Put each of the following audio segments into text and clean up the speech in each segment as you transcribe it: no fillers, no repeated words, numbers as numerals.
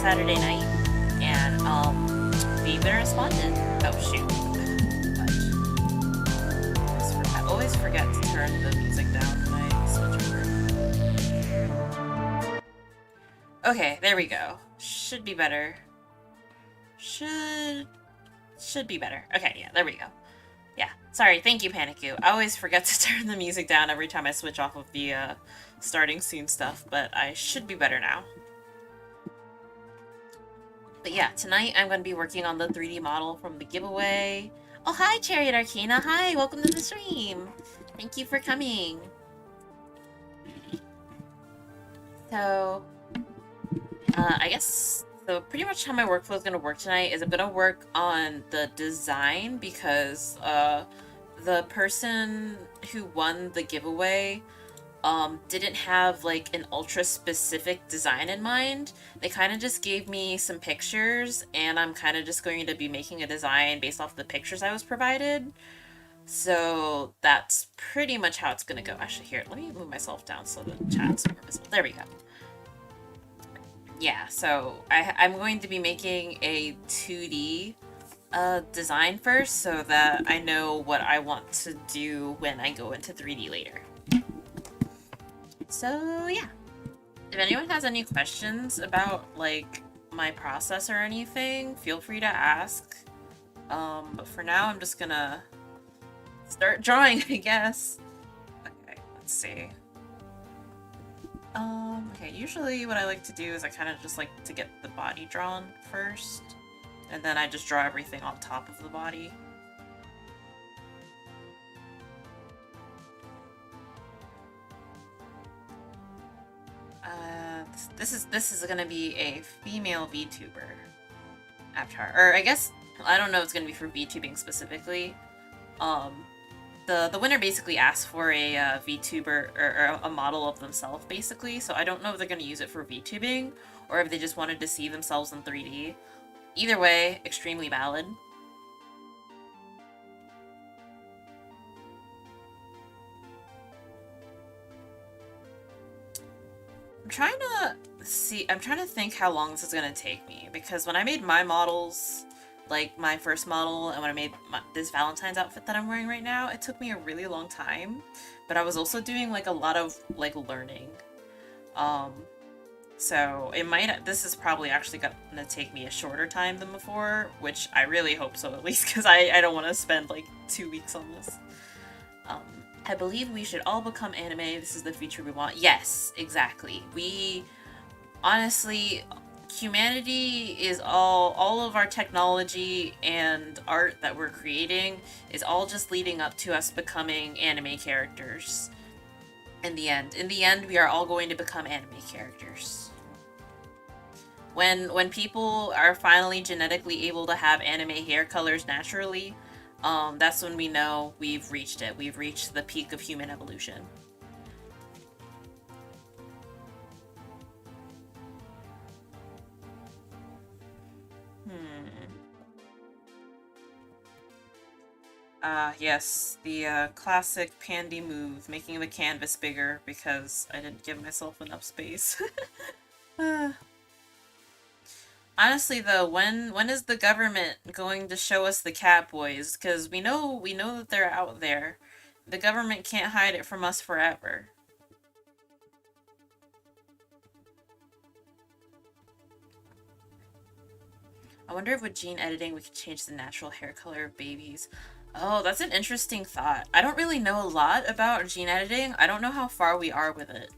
Saturday night, and the winner responded. Oh shoot! I always forget to turn the music down when I switch over. Okay, there we go. Should be better. Should be better. Okay, yeah, there we go. Yeah, sorry, thank you, Panicu. I always forget to turn the music down every time I switch off of the starting scene stuff, but I should be better now. But yeah, tonight I'm going to be working on the 3D model from the giveaway. Oh, hi, Chariot Arcana. Hi, welcome to the stream. Thank you for coming. So, I guess, so pretty much how my workflow is going to work tonight is I'm going to work on the design because the person who won the giveaway didn't have like an ultra specific design in mind. They kind of just gave me some pictures and I'm kind of just going to be making a design based off the pictures I was provided. So that's pretty much how it's going to go. Actually, here, let me move myself down so the chat's more visible. There we go. Yeah, so I'm going to be making a 2D design first so that I know what I want to do when I go into 3D later. So yeah, if anyone has any questions about like my process or anything, feel free to ask. But for now, I'm just gonna start drawing, I guess. Okay, let's see. Okay, usually what I like to do is I kind of just like to get the body drawn first, and then I just draw everything on top of the body. This is gonna be a female VTuber avatar, or I guess I don't know if it's gonna be for VTubing specifically. The winner basically asked for a VTuber or a model of themselves basically, so I don't know if they're gonna use it for VTubing or if they just wanted to see themselves in 3D. Either way, extremely valid. I'm trying to think how long this is gonna take me, because when I made my models, like my first model, and when I made this Valentine's outfit that I'm wearing right now, it took me a really long time, but I was also doing like a lot of like learning. So this is probably actually gonna take me a shorter time than before, which I really hope so, at least, because I don't want to spend like 2 weeks on this. I believe we should all become anime. This is the future we want. Yes, exactly. Honestly, humanity is all of our technology and art that we're creating is all just leading up to us becoming anime characters. In the end, we are all going to become anime characters. When people are finally genetically able to have anime hair colors naturally, that's when we know we've reached it. We've reached the peak of human evolution. Yes, the classic Pandy move, making the canvas bigger because I didn't give myself enough space. Honestly, though, when is the government going to show us the cat boys? Because we know that they're out there. The government can't hide it from us forever. I wonder if with gene editing we could change the natural hair color of babies. Oh, that's an interesting thought. I don't really know a lot about gene editing. I don't know how far we are with it.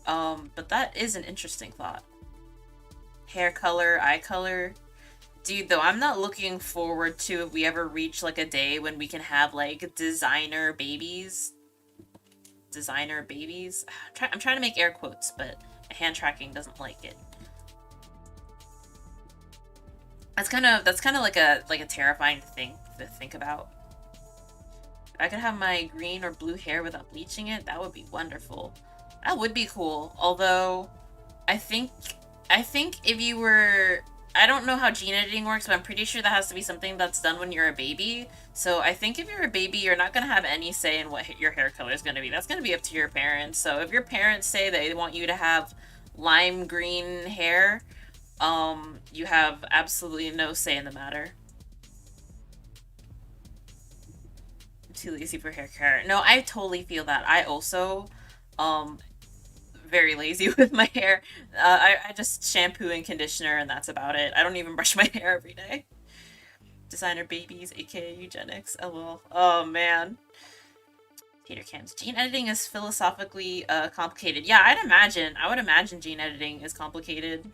But that is an interesting thought. Hair color, eye color. Dude, though, I'm not looking forward to if we ever reach, like, a day when we can have, like, designer babies. Designer babies? I'm trying to make air quotes, but hand tracking doesn't like it. That's kind of like a terrifying thing to think about. If I could have my green or blue hair without bleaching it, that would be wonderful. That would be cool. Although, I think if you were... I don't know how gene editing works, but I'm pretty sure that has to be something that's done when you're a baby. So I think if you're a baby, you're not going to have any say in what your hair color is going to be. That's going to be up to your parents. So if your parents say they want you to have lime green hair, you have absolutely no say in the matter. I'm too lazy for hair care. No, I totally feel that. I also, um, very lazy with my hair. I just shampoo and conditioner, and that's about it. I don't even brush my hair every day. Designer babies, aka eugenics. LOL. Oh man. Tater cams. Gene editing is philosophically complicated. Yeah, I'd imagine. I would imagine gene editing is complicated.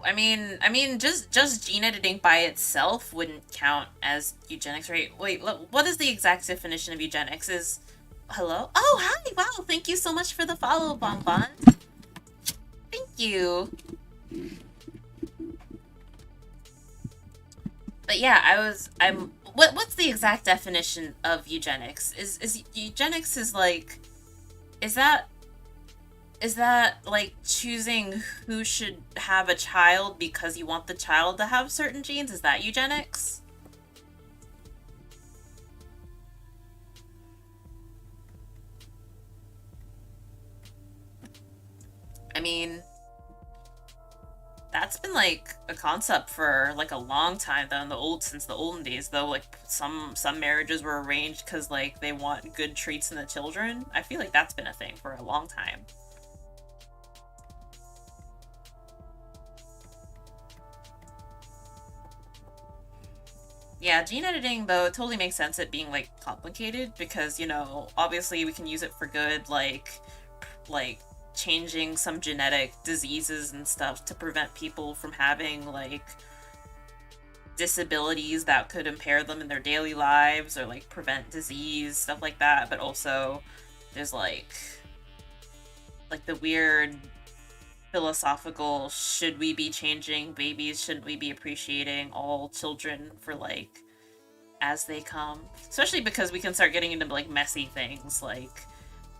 I mean, just gene editing by itself wouldn't count as eugenics, right? Wait, what is the exact definition of eugenics? Is hello? Oh, hi! Wow, thank you so much for the follow, Bonbon. Thank you. But yeah, I'm. What's the exact definition of eugenics? Is eugenics is like, is that is that like choosing who should have a child because you want the child to have certain genes? Is that eugenics? I mean, that's been like a concept for like a long time though, in the old since the olden days though. Like some marriages were arranged because like they want good traits in the children. I feel like that's been a thing for a long time. Yeah, gene editing though it totally makes sense it being like complicated because obviously we can use it for good, like changing some genetic diseases and stuff to prevent people from having like disabilities that could impair them in their daily lives or like prevent disease, stuff like that. But also there's like the weird philosophical, should we be changing babies, shouldn't we be appreciating all children for like as they come, especially because we can start getting into like messy things like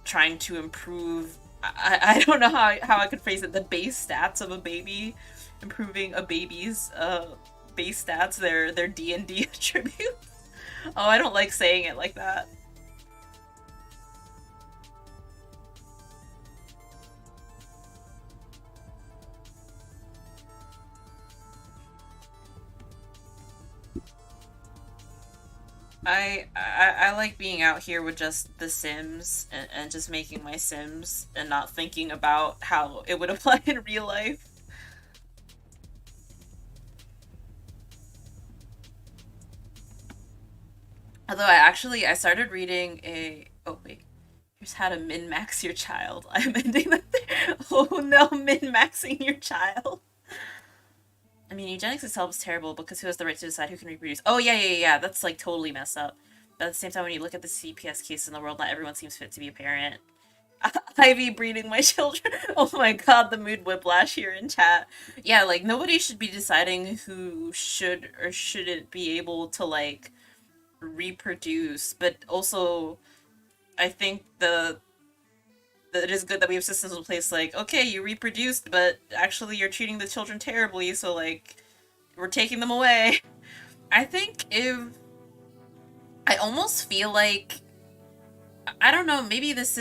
trying to improve. I don't know how I could phrase it, the base stats of a baby, improving a baby's base stats, their D&D attributes. Oh, I don't like saying it like that. I like being out here with just the Sims and just making my Sims and not thinking about how it would apply in real life. Although I started reading a oh wait, here's how to min max your child. I'm ending that there. Oh no, min maxing your child. I mean, eugenics itself is terrible because who has the right to decide who can reproduce? Oh yeah. That's like totally messed up. But at the same time, when you look at the CPS cases in the world, not everyone seems fit to be a parent. Ivy breeding my children. Oh my god, the mood whiplash here in chat. Yeah, like nobody should be deciding who should or shouldn't be able to like reproduce, but also I think the that it is good that we have systems in place like, okay, you reproduced, but actually you're treating the children terribly, so like we're taking them away. I think if I almost feel like I don't know, maybe this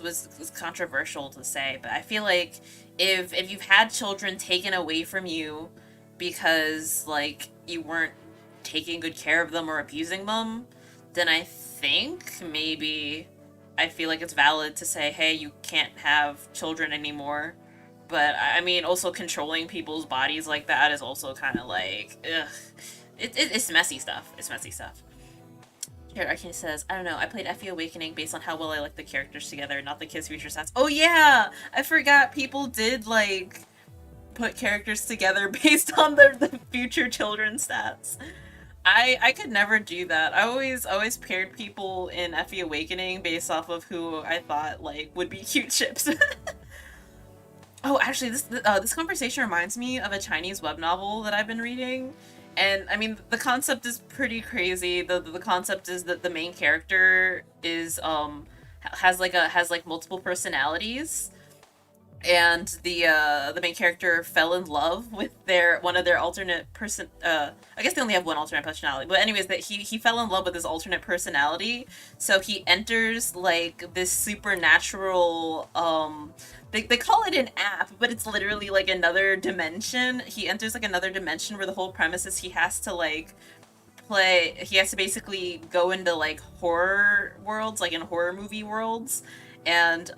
was controversial to say, but I feel like if you've had children taken away from you because like you weren't taking good care of them or abusing them, then I think maybe I feel like it's valid to say, hey, you can't have children anymore. But I mean, also controlling people's bodies like that is also kind of like, ugh. It's messy stuff. It's messy stuff. Here, Arcane says, I don't know, I played FE Awakening based on how well I like the characters together, not the kids' future stats. Oh yeah! I forgot people did, like, put characters together based on the future children's stats. I could never do that. I always paired people in FE Awakening based off of who I thought, like, would be cute ships. Oh, actually, this conversation reminds me of a Chinese web novel that I've been reading, and I mean the concept is pretty crazy. The concept is that the main character is has like multiple personalities, and the main character fell in love with their one of their alternate person. I guess they only have one alternate personality, but anyways, that he fell in love with his alternate personality. So he enters like this supernatural. They call it an app, but it's literally like another dimension. He enters like another dimension where the whole premise is he has to like play he has to basically go into like horror worlds, like in horror movie worlds, and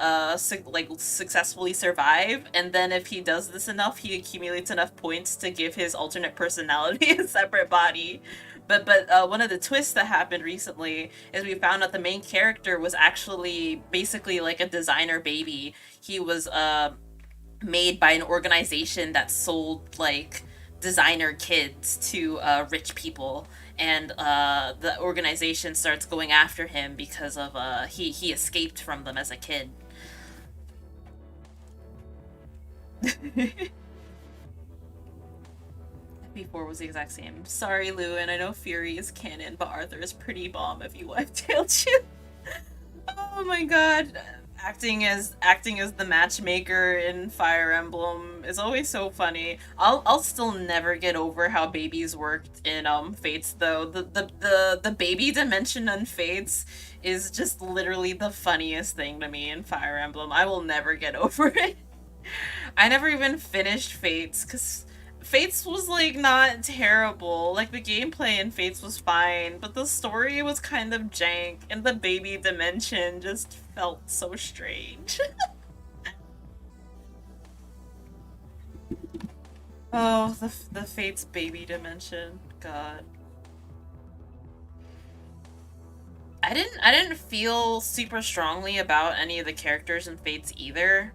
like successfully survive. And then if he does this enough, he accumulates enough points to give his alternate personality a separate body. But one of the twists that happened recently is we found out the main character was actually basically like a designer baby. He was made by an organization that sold like designer kids to rich people, and the organization starts going after him because of he escaped from them as a kid. Before was the exact same. Sorry, Lou, and I know Fury is canon, but Arthur is pretty bomb if you wife-tailed you. Oh my god. Acting as the matchmaker in Fire Emblem is always so funny. I'll still never get over how babies worked in Fates though. The baby dimension on Fates is just literally the funniest thing to me in Fire Emblem. I will never get over it. I never even finished Fates because Fates was like not terrible. Like the gameplay in Fates was fine, but the story was kind of jank, and the baby dimension just felt so strange. Oh, the Fates baby dimension. God. I didn't feel super strongly about any of the characters in Fates either.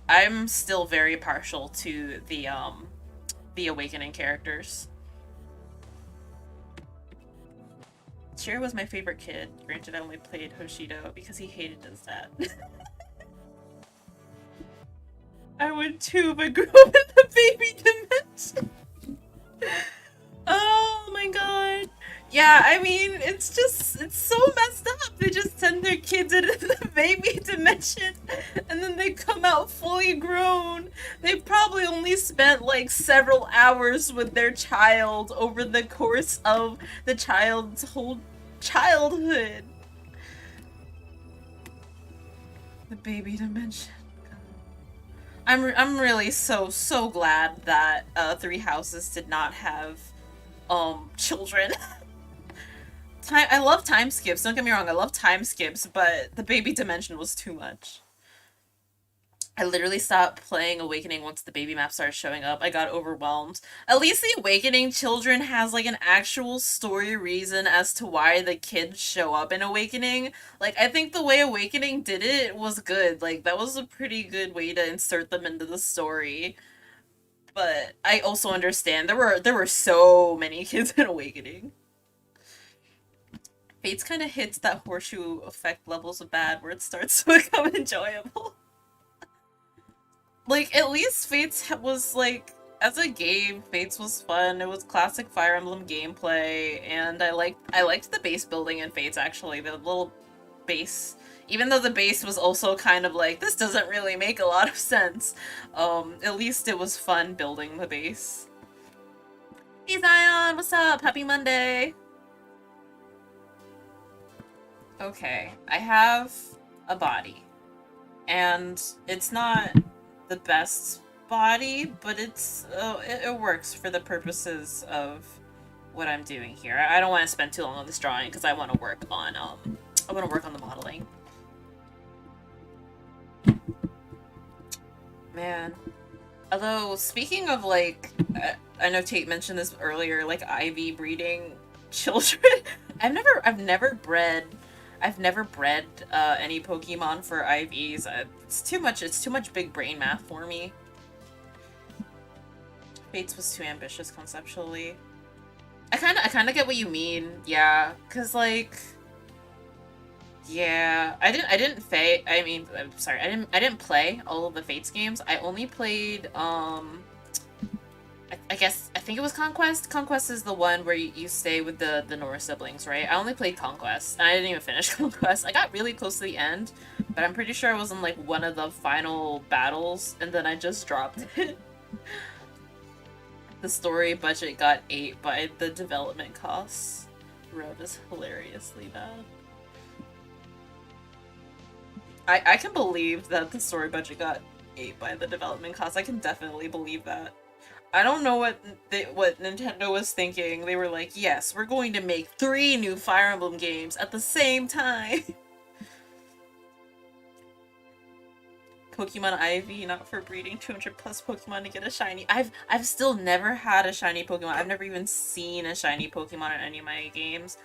I'm still very partial to the Awakening characters. Shiro was my favorite kid. Granted, I only played Hoshido because he hated his dad. I would too, but grew up in the baby dimension. Oh my god. Yeah, I mean, it's so messed up. They just send their kids into the baby dimension and then they come out fully grown. They probably only spent like several hours with their child over the course of the child's whole childhood. The baby dimension. I'm really so glad that Three Houses did not have children. I love time skips, don't get me wrong, I love time skips, but the baby dimension was too much. I literally stopped playing Awakening once the baby map started showing up. I got overwhelmed. At least the Awakening Children has like an actual story reason as to why the kids show up in Awakening. Like I think the way Awakening did it was good. Like that was a pretty good way to insert them into the story. But I also understand there were so many kids in Awakening. Fates kind of hits that horseshoe effect levels of bad where it starts to become enjoyable. Like, at least Fates was, like, as a game, Fates was fun. It was classic Fire Emblem gameplay, and I liked the base building in Fates, actually. The little base. Even though the base was also kind of like, this doesn't really make a lot of sense, at least it was fun building the base. Hey Zion, what's up? Happy Monday! Okay, I have a body, and it's not the best body, but it works for the purposes of what I'm doing here. I don't want to spend too long on this drawing because I want to work on the modeling. Man. Although, speaking of, like, I know Tate mentioned this earlier, like, IV breeding children. I've never bred any Pokemon for IVs. It's too much big brain math for me. Fates was too ambitious conceptually. I kinda get what you mean, yeah. Cause like, yeah, I didn't play all of the Fates games. I only played, I I think it was Conquest. Conquest is the one where you stay with the Nora siblings, right? I only played Conquest, and I didn't even finish Conquest. I got really close to the end, but I'm pretty sure I was in like one of the final battles, and then I just dropped it. The story budget got ate by the development costs. Rev is hilariously bad. I can believe that the story budget got ate by the development costs. I can definitely believe that. I don't know what Nintendo was thinking. They were like, yes, we're going to make 3 new Fire Emblem games at the same time. Pokemon Ivy, not for breeding 200 plus Pokemon to get a shiny. I've still never had a shiny Pokemon. I've never even seen a shiny Pokemon in any of my games.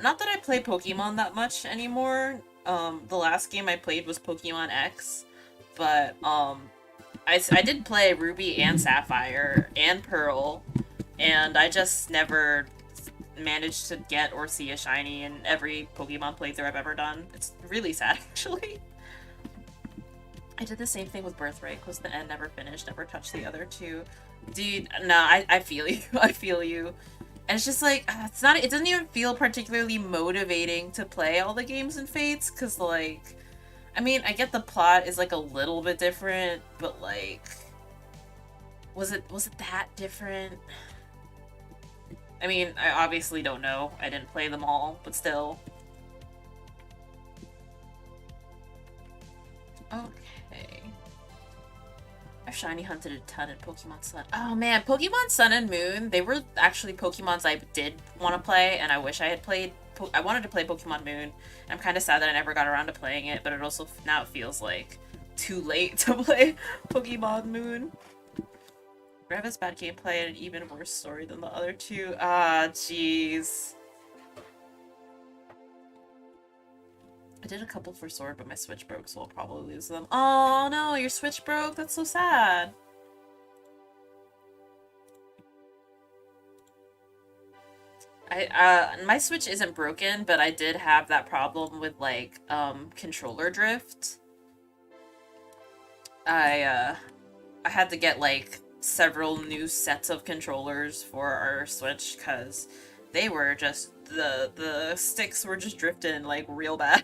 Not that I play Pokemon that much anymore. The last game I played was Pokemon X, but I did play Ruby and Sapphire and Pearl, and I just never managed to get or see a shiny in every Pokemon playthrough I've ever done. It's really sad, actually. I did the same thing with Birthright, because the end never finished, never touched the other two. Dude, no, I feel you. I feel you. And it's just like, it doesn't even feel particularly motivating to play all the games in Fates, because like, I mean, I get the plot is like a little bit different, but like, was it that different? I mean, I obviously don't know. I didn't play them all, but still. Okay. I've shiny hunted a ton in Pokemon Sun. Oh man, Pokemon Sun and Moon, they were actually Pokemons I did want to play, and I wish I had played. I wanted to play Pokemon Moon. I'm kind of sad that I never got around to playing it, but it also now it feels like too late to play Pokemon Moon. Rev has bad gameplay and an even worse story than the other two. Ah, jeez. I did a couple for Sword, but my Switch broke, so I'll probably lose them. Oh no, your Switch broke? That's so sad. My Switch isn't broken, but I did have that problem with, like, controller drift. I had to get, like, several new sets of controllers for our Switch, because they were just, the sticks were just drifting, like, real bad.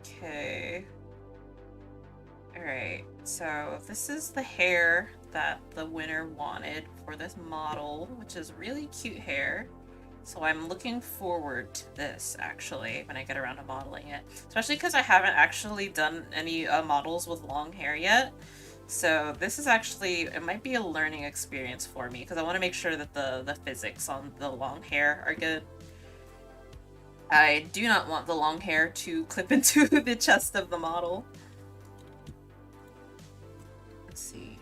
Okay. Alright, so this is the hair that the winner wanted for this model, which is really cute hair. So I'm looking forward to this, actually, when I get around to modeling it. Especially because I haven't actually done any models with long hair yet. So this is actually, it might be a learning experience for me, because I want to make sure that the physics on the long hair are good. I do not want the long hair to clip into the chest of the model. Let's see.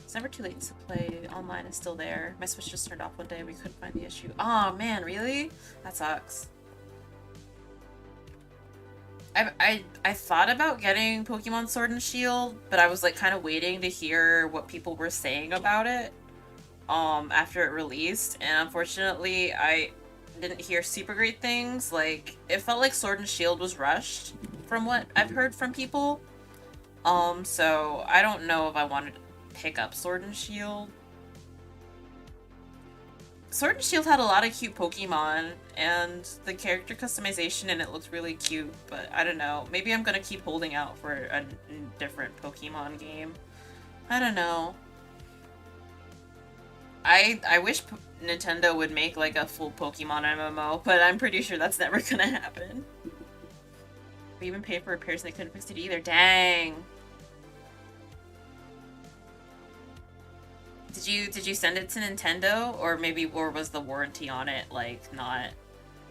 It's never too late to play. Online is still there. My Switch just turned off one day. We couldn't find the issue. Oh man, really? That sucks. I thought about getting Pokemon Sword and Shield, but I was like kind of waiting to hear what people were saying about it after it released, and unfortunately I didn't hear super great things. Like, it felt like Sword and Shield was rushed from what I've heard from people. So I don't know if I wanted to pick up Sword and Shield. Sword and Shield had a lot of cute Pokemon, and the character customization in it looked really cute, but I don't know. Maybe I'm gonna keep holding out for a different Pokemon game. I don't know. I wish Nintendo would make like a full Pokemon MMO, but I'm pretty sure that's never gonna happen. We even paid for repairs and they couldn't fix it either. Dang. Did you send it to Nintendo, or was the warranty on it like not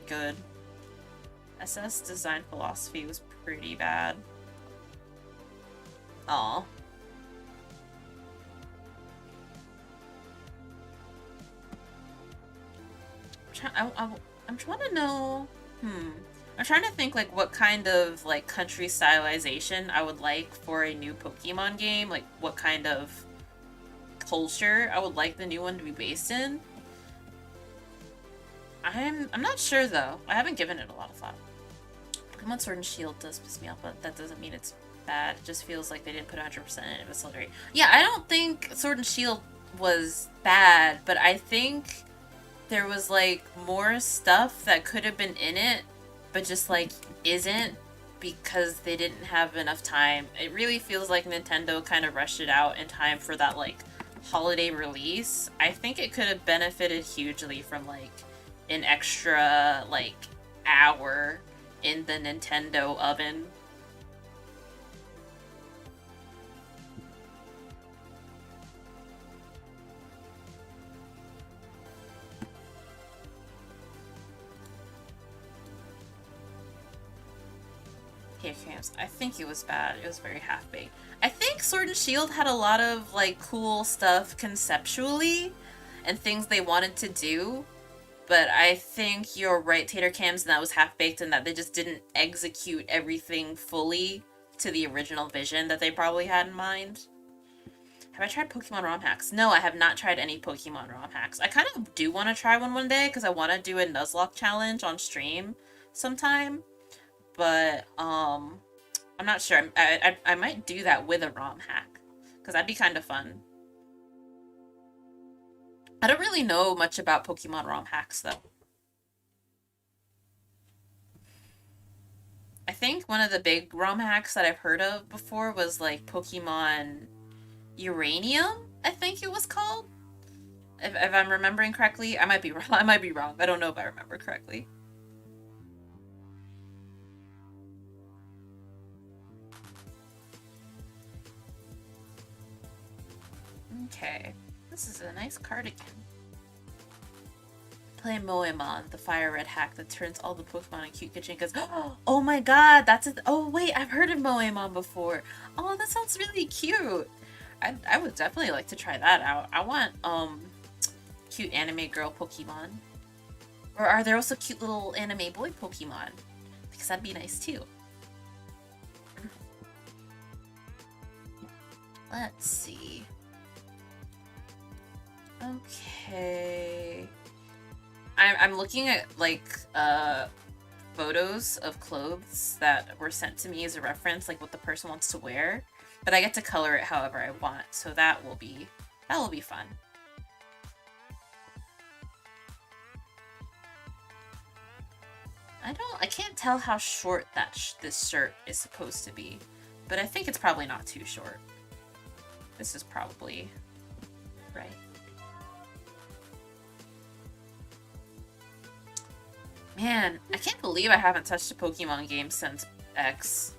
good? SS design philosophy was pretty bad. Aw. I'm trying to know. I'm trying to think like what kind of like country stylization I would like for a new Pokemon game. Like what kind of culture I would like the new one to be based in. I'm not sure though. I haven't given it a lot of thought. Pokemon Sword and Shield does piss me off, but that doesn't mean it's bad. It just feels like they didn't put 100% in it. It was still great. Yeah, I don't think Sword and Shield was bad, but I think there was like more stuff that could have been in it, but just like isn't because they didn't have enough time. It really feels like Nintendo kind of rushed it out in time for that like holiday release. I think it could have benefited hugely from like an extra like hour in the Nintendo oven. Here comes. I think it was bad. It was very half-baked. I think Sword and Shield had a lot of like cool stuff conceptually and things they wanted to do, but I think you're right, Tater Cams, and that was half-baked and that they just didn't execute everything fully to the original vision that they probably had in mind. Have I tried Pokemon ROM hacks? No, I have not tried any Pokemon ROM hacks. I kind of do want to try one day because I want to do a Nuzlocke challenge on stream sometime. But, I'm not sure. I might do that with a ROM hack because that'd be kind of fun. I don't really know much about Pokemon ROM hacks, though. I think one of the big ROM hacks that I've heard of before was, like, Pokemon Uranium, I think it was called. If I'm remembering correctly. I might be wrong. I might be wrong. I don't know if I remember correctly. Okay. This is a nice cardigan. Play Moemon, the fire red hack that turns all the Pokemon into cute Kachinkas. Oh my god, that's it. Oh wait, I've heard of Moemon before. Oh, that sounds really cute. I would definitely like to try that out. I want, cute anime girl Pokemon. Or are there also cute little anime boy Pokemon? Because that'd be nice too. Let's see. Okay. I'm looking at, like, photos of clothes that were sent to me as a reference, like what the person wants to wear. But I get to color it however I want, so that will be fun. I can't tell how short this shirt is supposed to be, but I think it's probably not too short. This is probably right. Man, I can't believe I haven't touched a Pokemon game since X.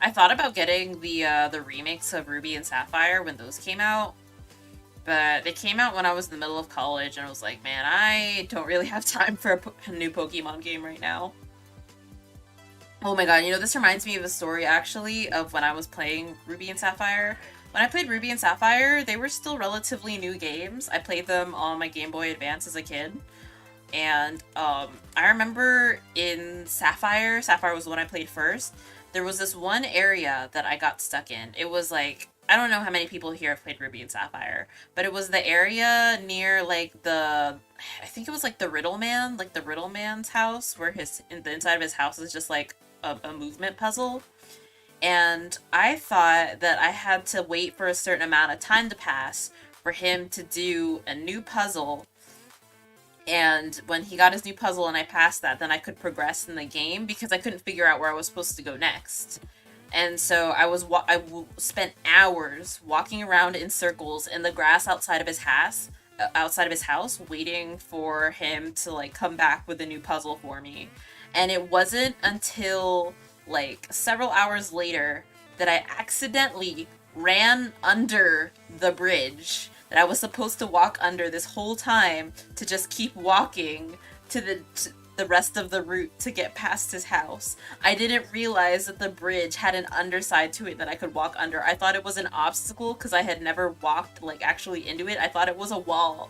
I thought about getting the remakes of Ruby and Sapphire when those came out, but they came out when I was in the middle of college, and I was like, man, I don't really have time for a new Pokemon game right now. Oh my god, you know, this reminds me of a story, actually, of when I was playing Ruby and Sapphire. When I played Ruby and Sapphire, they were still relatively new games. I played them on my Game Boy Advance as a kid. And I remember in Sapphire was the one I played first, there was this one area that I got stuck in. It was like, I don't know how many people here have played Ruby and Sapphire, but it was the area near like I think it was like the Riddle Man, like the Riddle Man's house, where the inside of his house is just like a movement puzzle. And I thought that I had to wait for a certain amount of time to pass for him to do a new puzzle. And when he got his new puzzle and I passed that, then I could progress in the game because I couldn't figure out where I was supposed to go next. And so I spent hours walking around in circles in the grass outside of his house, waiting for him to like come back with a new puzzle for me. And it wasn't until like several hours later that I accidentally ran under the bridge that I was supposed to walk under this whole time to just keep walking to the rest of the route to get past his house. I didn't realize that the bridge had an underside to it that I could walk under. I thought it was an obstacle because I had never walked like actually into it. I thought it was a wall.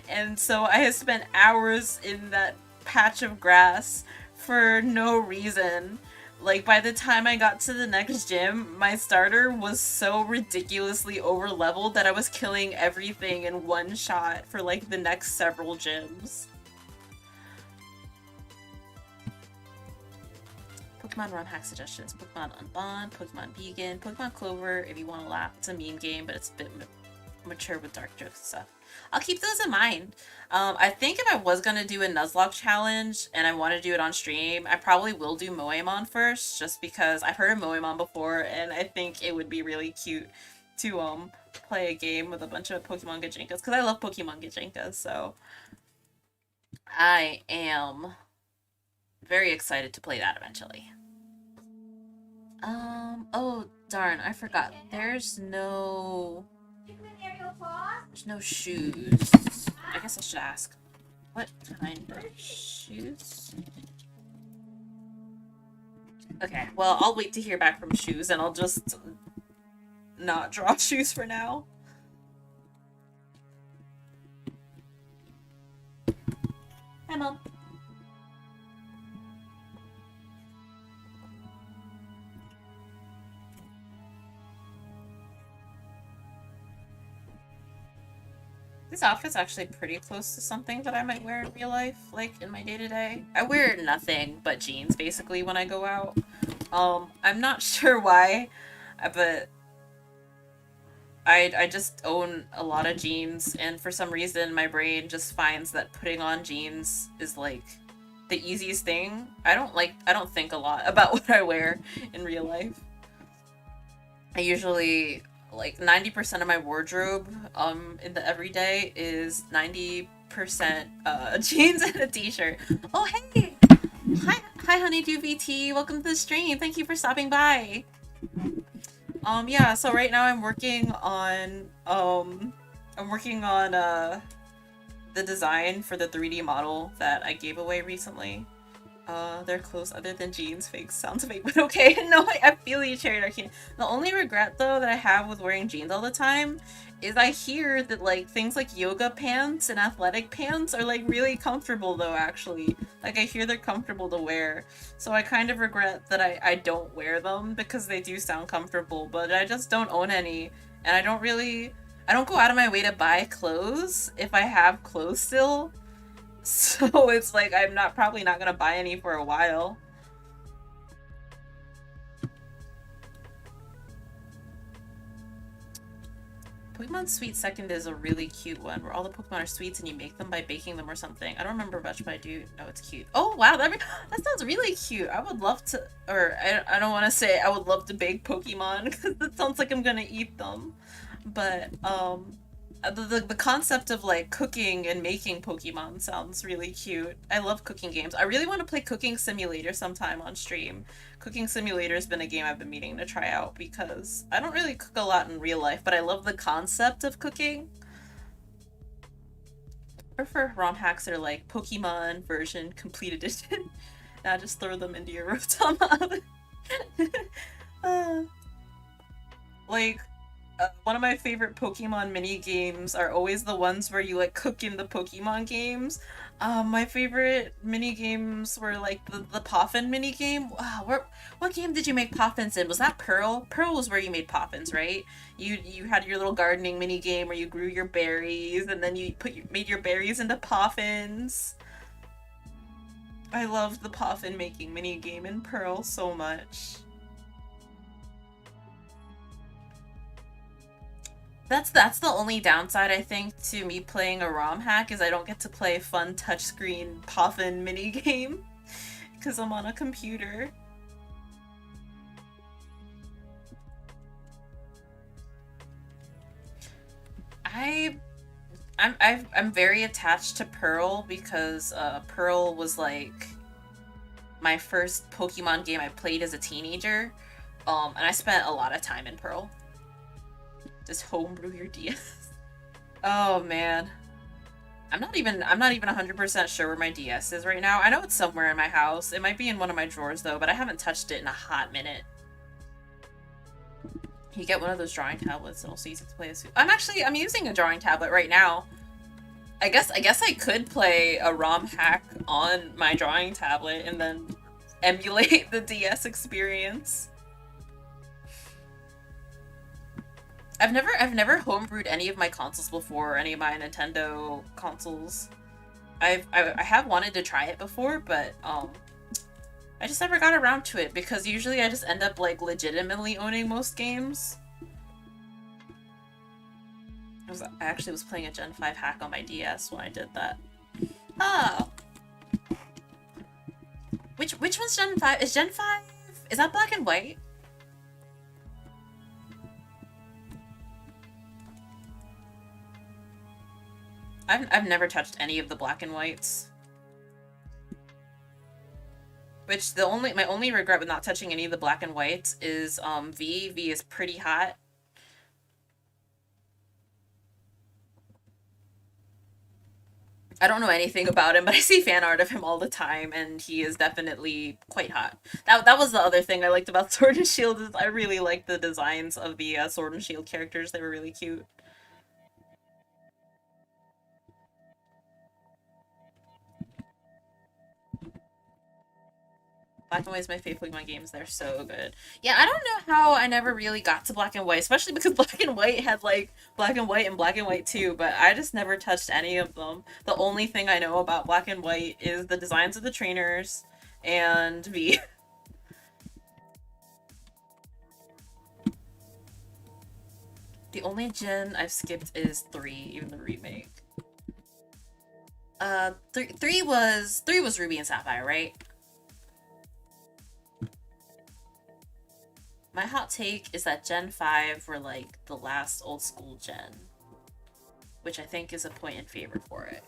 And so I had spent hours in that patch of grass for no reason. Like, by the time I got to the next gym, my starter was so ridiculously over-leveled that I was killing everything in one shot for, like, the next several gyms. Pokemon ROM hack suggestions. Pokemon Unbond, Pokemon Vegan, Pokemon Clover, if you want to laugh. It's a meme game, but it's a bit mature with dark jokes and stuff. I'll keep those in mind. I think if I was going to do a Nuzlocke challenge and I want to do it on stream, I probably will do Moemon first, just because I've heard of Moemon before, and I think it would be really cute to play a game with a bunch of Pokemon Gajinkas, because I love Pokemon Gajinkas, so I am very excited to play that eventually. Oh darn, I forgot. There's no shoes. I guess I should ask. What kind of shoes? Okay, well, I'll wait to hear back from shoes, and I'll just not draw shoes for now. Hi, Mom. This outfit's actually pretty close to something that I might wear in real life, like in my day-to-day. I wear nothing but jeans, basically, when I go out. I'm not sure why, but I just own a lot of jeans, and for some reason my brain just finds that putting on jeans is like the easiest thing. I don't think a lot about what I wear in real life. I usually, like, 90% of my wardrobe in the everyday is 90% jeans and a t-shirt. Oh hey! Hi Honeydew VT, welcome to the stream. Thank you for stopping by. Yeah, so right now I'm working on the design for the 3D model that I gave away recently. Their clothes other than jeans fake sounds fake, but okay. No, I feel you, Cherry Darkine. The only regret though that I have with wearing jeans all the time is I hear that like things like yoga pants and athletic pants are like really comfortable though, actually. Like I hear they're comfortable to wear. So I kind of regret that I don't wear them because they do sound comfortable, but I just don't own any. And I don't go out of my way to buy clothes if I have clothes still. So it's like I'm probably not gonna buy any for a while. Pokemon Sweet Second is a really cute one, where all the Pokemon are sweets and you make them by baking them or something. I don't remember much, but I do know it's cute. Oh wow, that sounds really cute. I would love to, or I don't want to say I would love to bake Pokemon because it sounds like I'm gonna eat them. But the concept of like cooking and making Pokemon sounds really cute. I love cooking games. I really want to play Cooking Simulator sometime on stream. Cooking Simulator has been a game I've been meaning to try out because I don't really cook a lot in real life, but I love the concept of cooking. I prefer ROM hacks that are like Pokemon version complete edition. Now just throw them into your Rotama. One of my favorite Pokemon mini games are always the ones where you like cook in the Pokemon games. My favorite mini games were like the Poffin mini game. Wow, what game did you make Poffins in? Was that Pearl? Pearl was where you made Poffins, right? You had your little gardening mini game where you grew your berries and then you made your berries into Poffins. I loved the Poffin making mini game in Pearl so much. That's the only downside, I think, to me playing a ROM hack is I don't get to play a fun touchscreen Poffin minigame because I'm on a computer. I'm very attached to Pearl because Pearl was like my first Pokemon game I played as a teenager, and I spent a lot of time in Pearl. Just homebrew your DS. Oh man. I'm not even 100% sure where my DS is right now. I know it's somewhere in my house. It might be in one of my drawers though, but I haven't touched it in a hot minute. You get one of those drawing tablets and also use it to play a suit. I'm using a drawing tablet right now. I guess I could play a ROM hack on my drawing tablet and then emulate the DS experience. I've never homebrewed any of my consoles before, any of my Nintendo consoles. I have wanted to try it before, but I just never got around to it because usually I just end up like legitimately owning most games. I actually was playing a Gen 5 hack on my DS when I did that. Oh. Which one's Gen 5? Is Gen 5... Is that black and white? I've never touched any of the black and whites. Which my only regret with not touching any of the black and whites is V. V is pretty hot. I don't know anything about him, but I see fan art of him all the time, and he is definitely quite hot. That was the other thing I liked about Sword and Shield is I really liked the designs of the Sword and Shield characters. They were really cute. Black and White is my favorite Pokemon games. They're so good. Yeah, I don't know how I never really got to Black and White, especially because Black and White had like Black and White and Black and White 2, but I just never touched any of them. The only thing I know about Black and White is the designs of the trainers and V. The only gen I've skipped is 3, even the remake. 3 was Ruby and Sapphire, right? My hot take is that Gen 5 were like the last old school gen, which I think is a point in favor for it.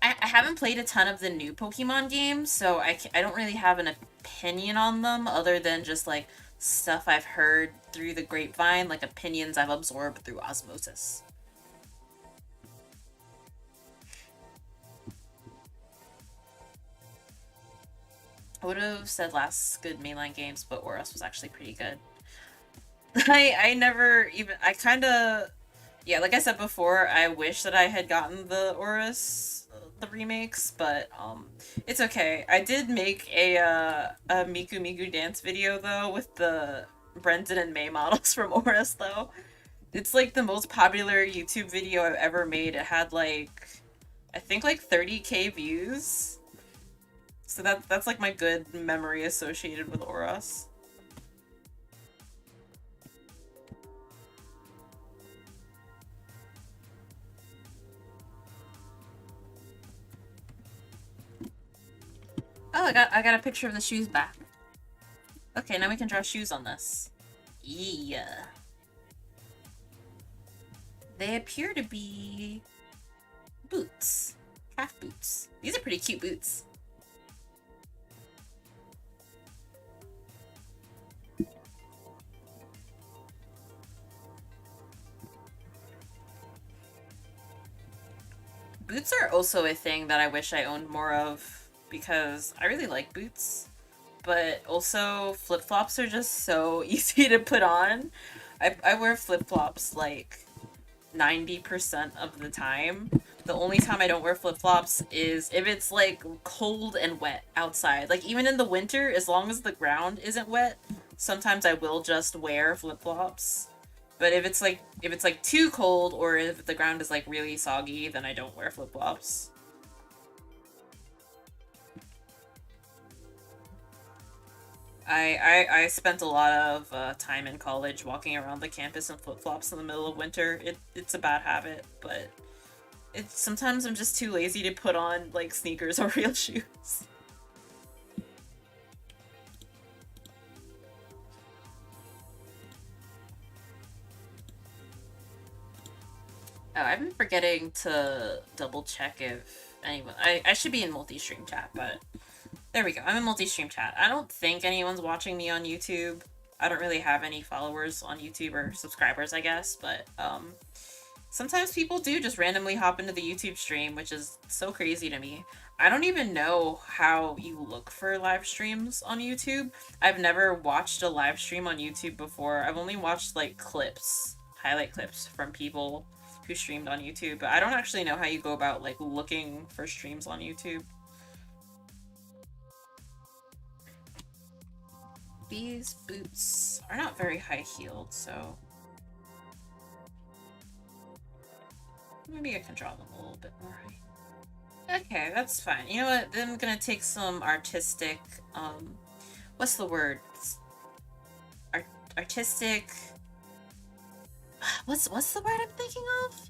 I haven't played a ton of the new Pokemon games, so I don't really have an opinion on them other than just like stuff I've heard through the grapevine, like opinions I've absorbed through osmosis. I would have said last good mainline games, but Oros was actually pretty good. I never even... I kind of... Yeah, like I said before, I wish that I had gotten the Oris, the remakes, but it's okay. I did make a Miku Miku dance video, though, with the Brendan and May models from Oris, though. It's like the most popular YouTube video I've ever made. It had like, I think like 30k views. So that's like my good memory associated with Oros. Oh, I got a picture of the shoes back. Okay, now we can draw shoes on this. Yeah. They appear to be boots. Half boots. These are pretty cute boots. Boots are also a thing that I wish I owned more of because I really like boots, but also flip-flops are just so easy to put on. I wear flip-flops like 90% of the time. The only time I don't wear flip-flops is if it's like cold and wet outside. Like even in the winter, as long as the ground isn't wet, sometimes I will just wear flip-flops. But if it's like too cold or if the ground is like really soggy, then I don't wear flip-flops. I spent a lot of time in college walking around the campus in flip-flops in the middle of winter. It's a bad habit, but sometimes I'm just too lazy to put on like sneakers or real shoes. Oh, I've been forgetting to double check if anyone... I should be in multi-stream chat, but... There we go. I'm in multi-stream chat. I don't think anyone's watching me on YouTube. I don't really have any followers on YouTube or subscribers, I guess, but, sometimes people do just randomly hop into the YouTube stream, which is so crazy to me. I don't even know how you look for live streams on YouTube. I've never watched a live stream on YouTube before. I've only watched, like, clips, highlight clips from people who streamed on YouTube, but I don't actually know how you go about, like, looking for streams on YouTube. These boots are not very high-heeled, so... maybe I can draw them a little bit more high. Okay, that's fine. You know what? Then I'm gonna take some artistic, what's the word? Art artistic. What's the word I'm thinking of?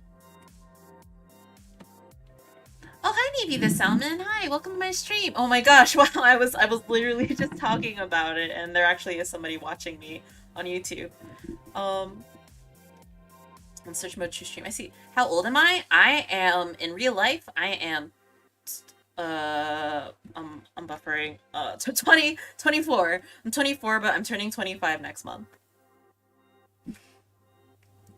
Oh, hi, Navy the Salmon. Hi, welcome to my stream. Oh my gosh, wow, I was literally just talking about it, and there actually is somebody watching me on YouTube. Um, in search mode to stream. I see. How old am I? I am in real life. I am I'm buffering. 24. I'm 24, but I'm turning 25 next month.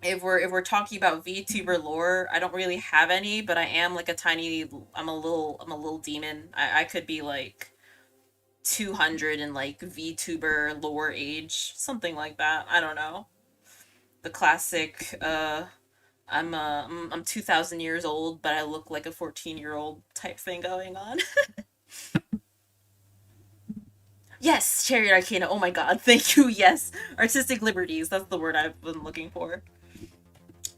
If we're talking about VTuber lore, I don't really have any, but I am like a tiny I'm a little demon. I could be like 200 in like VTuber lore age, something like that. I don't know. The classic I'm 2000 years old, but I look like a 14-year-old type thing going on. Yes, Chariot Arcana. Oh my god, thank you. Yes, artistic liberties. That's the word I've been looking for.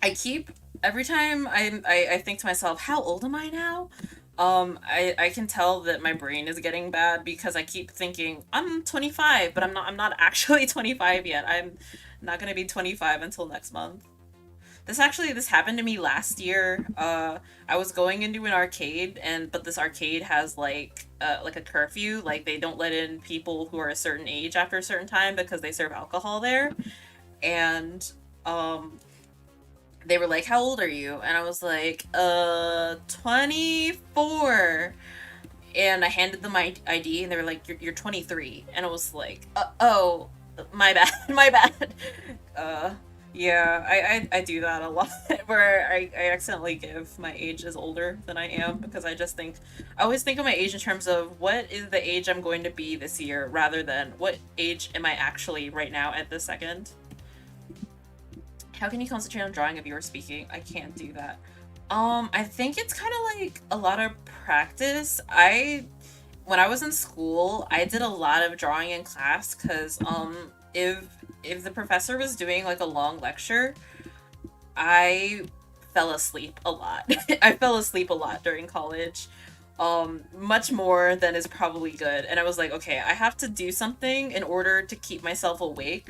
I keep every time I think to myself, how old am I now? I can tell that my brain is getting bad because I keep thinking I'm 25, but I'm not actually 25 yet. I'm not gonna be 25 until next month. This happened to me last year. I was going into an arcade, and but this arcade has like a curfew. Like they don't let in people who are a certain age after a certain time because they serve alcohol there. And um, they were like, "How old are you?" And I was like, 24." And I handed them my ID, and they were like, "You're 23." And I was like, "Oh, my bad, my bad." Uh, yeah, I do that a lot, where I accidentally give my age as older than I am because I always think of my age in terms of what is the age I'm going to be this year, rather than what age am I actually right now at this second. How can you concentrate on drawing if you were speaking? I can't do that. I think it's kind of like a lot of practice. When I was in school, I did a lot of drawing in class because if the professor was doing like a long lecture, I fell asleep a lot. I fell asleep a lot during college. Much more than is probably good. And I was like, okay, I have to do something in order to keep myself awake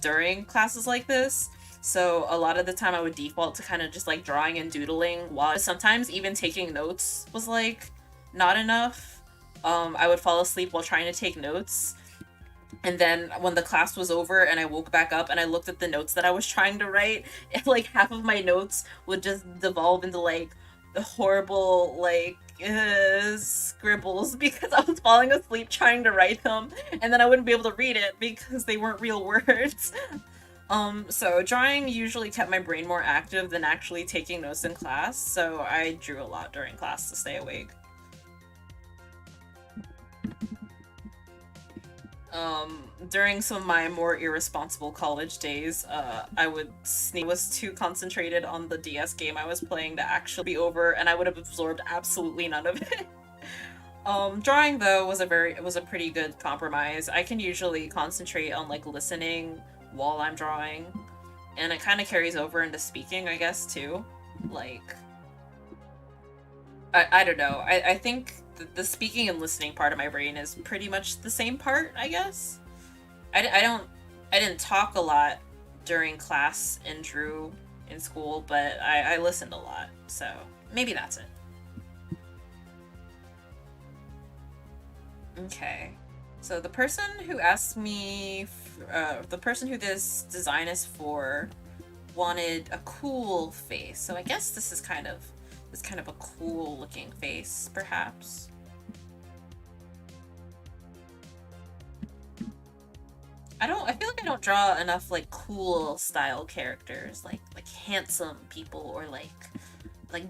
during classes like this. So a lot of the time I would default to kind of just like drawing and doodling, while sometimes even taking notes was like not enough. I would fall asleep while trying to take notes. And then when the class was over and I woke back up and I looked at the notes that I was trying to write, and like half of my notes would just devolve into like the horrible like scribbles because I was falling asleep trying to write them, and then I wouldn't be able to read it because they weren't real words. So drawing usually kept my brain more active than actually taking notes in class, so I drew a lot during class to stay awake. During some of my more irresponsible college days, I would sneak. Was too concentrated on the DS game I was playing to actually be over, and I would have absorbed absolutely none of it. Drawing though was a pretty good compromise. I can usually concentrate on like listening while I'm drawing, and it kind of carries over into speaking, I guess, too. Like, I don't know. I think the speaking and listening part of my brain is pretty much the same part, I guess. I don't I didn't talk a lot during class and drew in school, but I listened a lot, so maybe that's it. Okay. So the person who this design is for wanted a cool face. So I guess this kind of a cool looking face, perhaps. I feel like I don't draw enough like cool style characters, like handsome people or like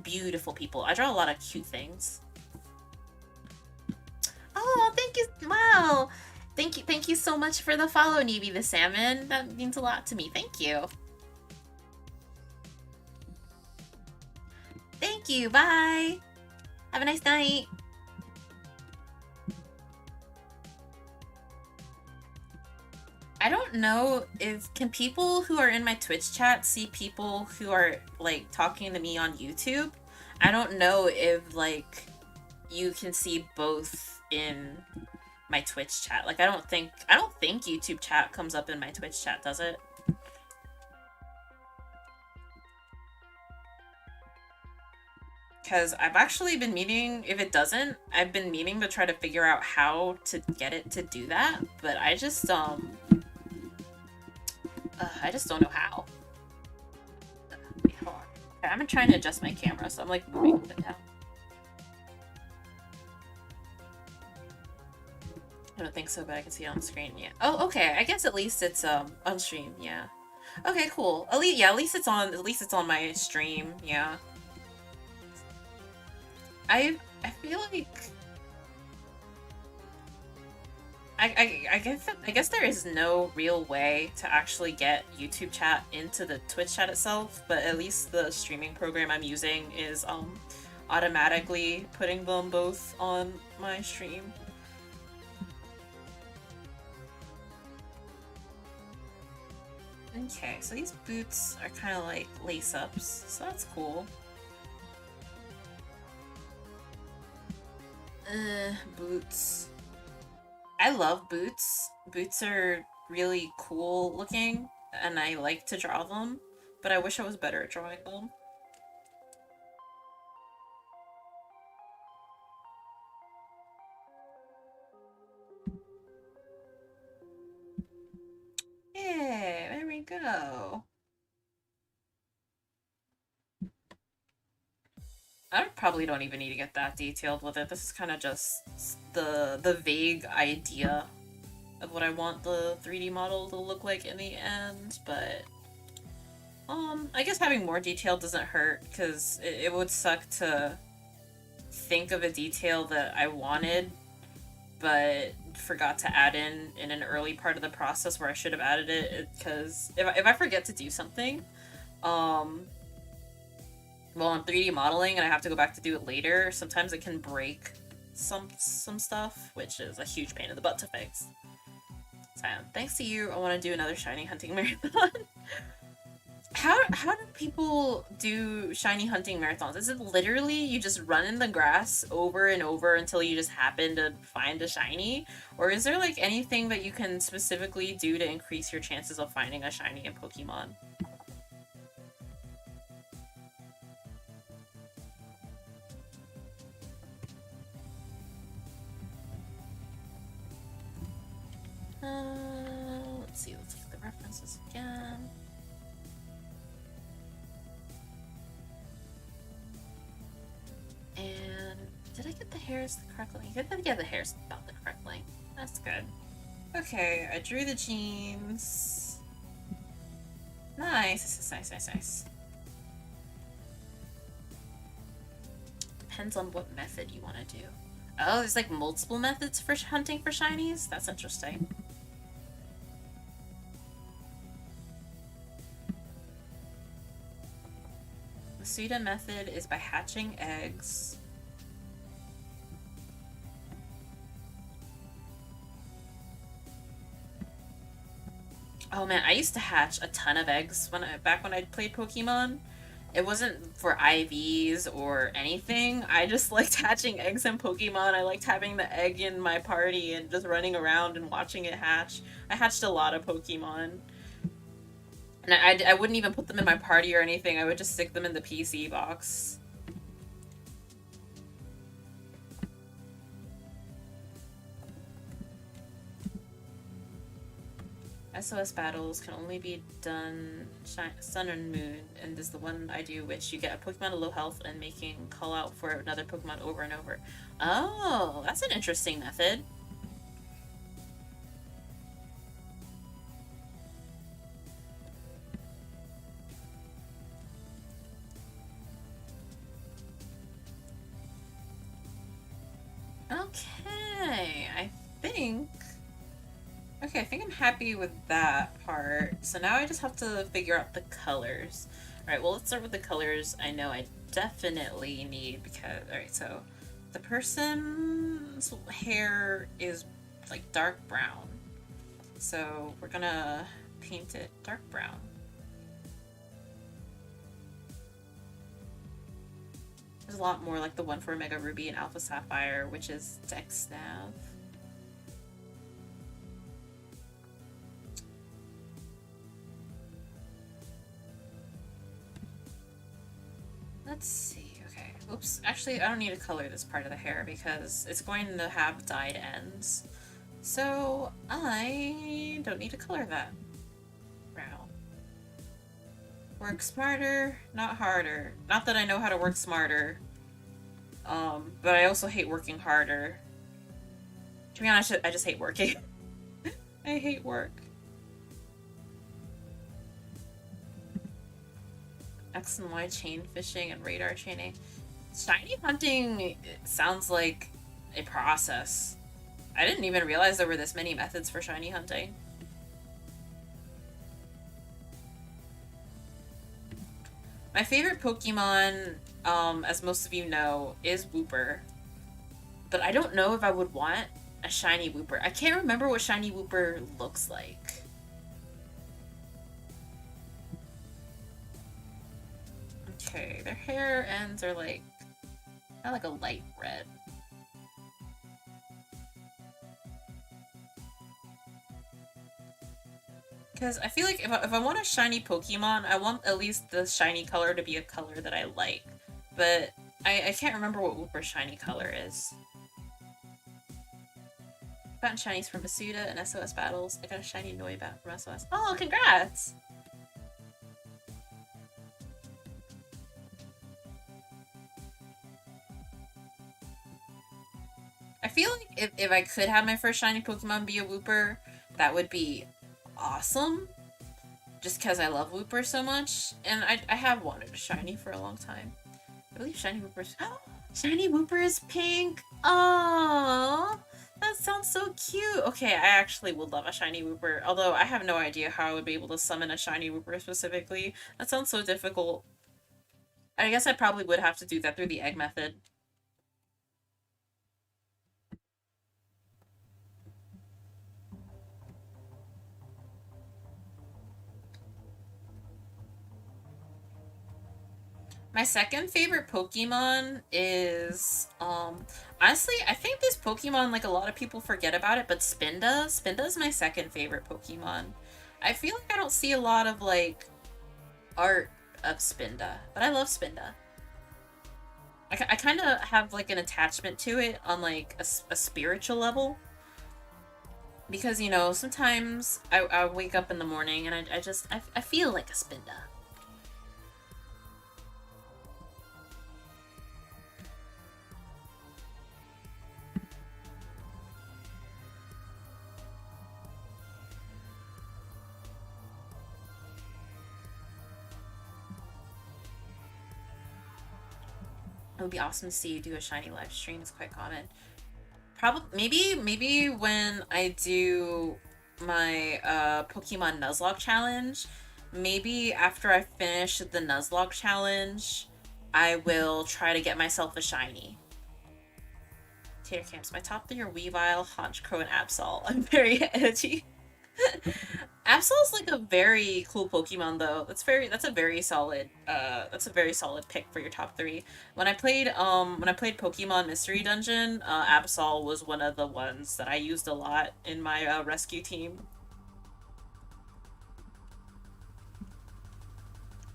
beautiful people. I draw a lot of cute things. Oh, thank you. Wow. Thank you so much for the follow, Neeby the Salmon. That means a lot to me. Thank you. Thank you. Bye. Have a nice night. I don't know if can people who are in my Twitch chat see people who are like talking to me on YouTube. I don't know if like you can see both in my Twitch chat. Like I don't think YouTube chat comes up in my Twitch chat, does it? Because I've actually been meaning, if it doesn't, I've been meaning to try to figure out how to get it to do that, but I just don't know how. Wait, hold on. Okay, I'm trying to adjust my camera, so I'm like moving it down. I don't think so, but I can see it on screen. Yeah. Oh, okay. I guess at least it's on stream. Yeah. Okay, cool. At least it's on. At least it's on my stream. Yeah. I feel like I guess there is no real way to actually get YouTube chat into the Twitch chat itself, but at least the streaming program I'm using is automatically putting them both on my stream. Okay, so these boots are kind of like lace-ups, so that's cool. Boots. I love boots. Boots are really cool looking, and I like to draw them, but I wish I was better at drawing them. Yeah, there we go. I probably don't even need to get that detailed with it. This is kind of just the vague idea of what I want the 3D model to look like in the end, but I guess having more detail doesn't hurt, because it would suck to think of a detail that I wanted but forgot to add in an early part of the process where I should have added it, because if I forget to do something, well, I'm 3D modeling and I have to go back to do it later, sometimes it can break some stuff, which is a huge pain in the butt to fix. So, thanks to you, I want to do another shiny hunting marathon. How do people do shiny hunting marathons? Is it literally you just run in the grass over and over until you just happen to find a shiny? Or is there like anything that you can specifically do to increase your chances of finding a shiny in Pokemon? Let's see, let's look at the references again. And did I get the hairs the correct length? I did get the hairs about the correct length. That's good. Okay, I drew the jeans. Nice, nice. Depends on what method you want to do. Oh, there's like multiple methods for hunting for shinies? That's interesting. The Suda method is by hatching eggs. Oh man, I used to hatch a ton of eggs back when I played Pokemon. It wasn't for IVs or anything. I just liked hatching eggs in Pokemon. I liked having the egg in my party and just running around and watching it hatch. I hatched a lot of Pokemon. And I wouldn't even put them in my party or anything. I would just stick them in the PC box. SOS battles can only be done Sun and Moon, and is the one I do, which you get a Pokemon at low health and making call out for another Pokemon over and over. Oh, that's an interesting method. Okay, I think I'm happy with that part. So now I just have to figure out the colors. Alright, well, let's start with the colors I know I definitely need, because, alright, so the person's hair is like dark brown. So we're gonna paint it dark brown. There's a lot more like the one for Omega Ruby and Alpha Sapphire, which is Dex Nav. Let's see. Okay. Oops. Actually, I don't need to color this part of the hair because it's going to have dyed ends. So I don't need to color that. Brown. Work smarter, not harder. Not that I know how to work smarter. But I also hate working harder. To be honest, I just hate working. I hate work. X and Y chain fishing and radar chaining. Shiny hunting sounds like a process. I didn't even realize there were this many methods for shiny hunting. My favorite Pokemon, as most of you know, is Wooper. But I don't know if I would want a shiny Wooper. I can't remember what shiny Wooper looks like. Okay, their hair ends are like, kind of like a light red. Because I feel like if I want a shiny Pokemon, I want at least the shiny color to be a color that I like. But I can't remember what Wooper's shiny color is. Gotten shinies from Masuda and SOS battles. I got a shiny Noibat from SOS. Oh, congrats! I feel like if I could have my first shiny Pokemon be a Wooper, that would be awesome. Just because I love Wooper so much. And I have wanted a shiny for a long time. I believe shiny Wooper's... Oh, shiny Wooper is pink! Aww! That sounds so cute! Okay, I actually would love a shiny Wooper. Although I have no idea how I would be able to summon a shiny Wooper specifically. That sounds so difficult. I guess I probably would have to do that through the egg method. My second favorite Pokemon is, honestly, I think this Pokemon, like, a lot of people forget about it, but Spinda. Spinda's my second favorite Pokemon. I feel like I don't see a lot of, like, art of Spinda, but I love Spinda. I kind of have, like, an attachment to it on, like, a spiritual level. Because, you know, sometimes I wake up in the morning and I feel like a Spinda. It would be awesome to see you do a shiny live stream. It's quite common. Probably maybe when I do my Pokemon Nuzlocke challenge, maybe after I finish the Nuzlocke challenge, I will try to get myself a shiny. Tater Camps. My top 3 are Weavile, Honchkrow, and Absol. I'm very edgy. Absol's like a very cool Pokemon though. That's a very solid pick for your top 3. When I played Pokemon Mystery Dungeon, Absol was one of the ones that I used a lot in my rescue team.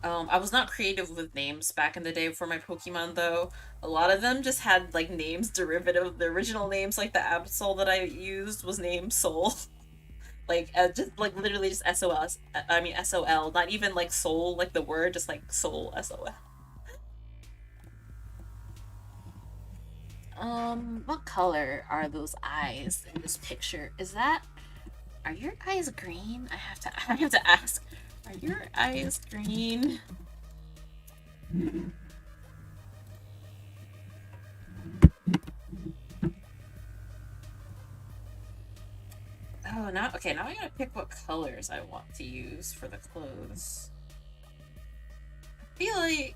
I was not creative with names back in the day for my Pokemon though. A lot of them just had like names derivative of the original names, like the Absol that I used was named Soul. Like, just, like, literally just SOS. I mean, SOL. Not even, like, soul, like the word, just, like, soul, SOL. What color are those eyes in this picture? Are your eyes green? I have to ask. Are your eyes green? Oh, now I gotta pick what colors I want to use for the clothes. I feel like...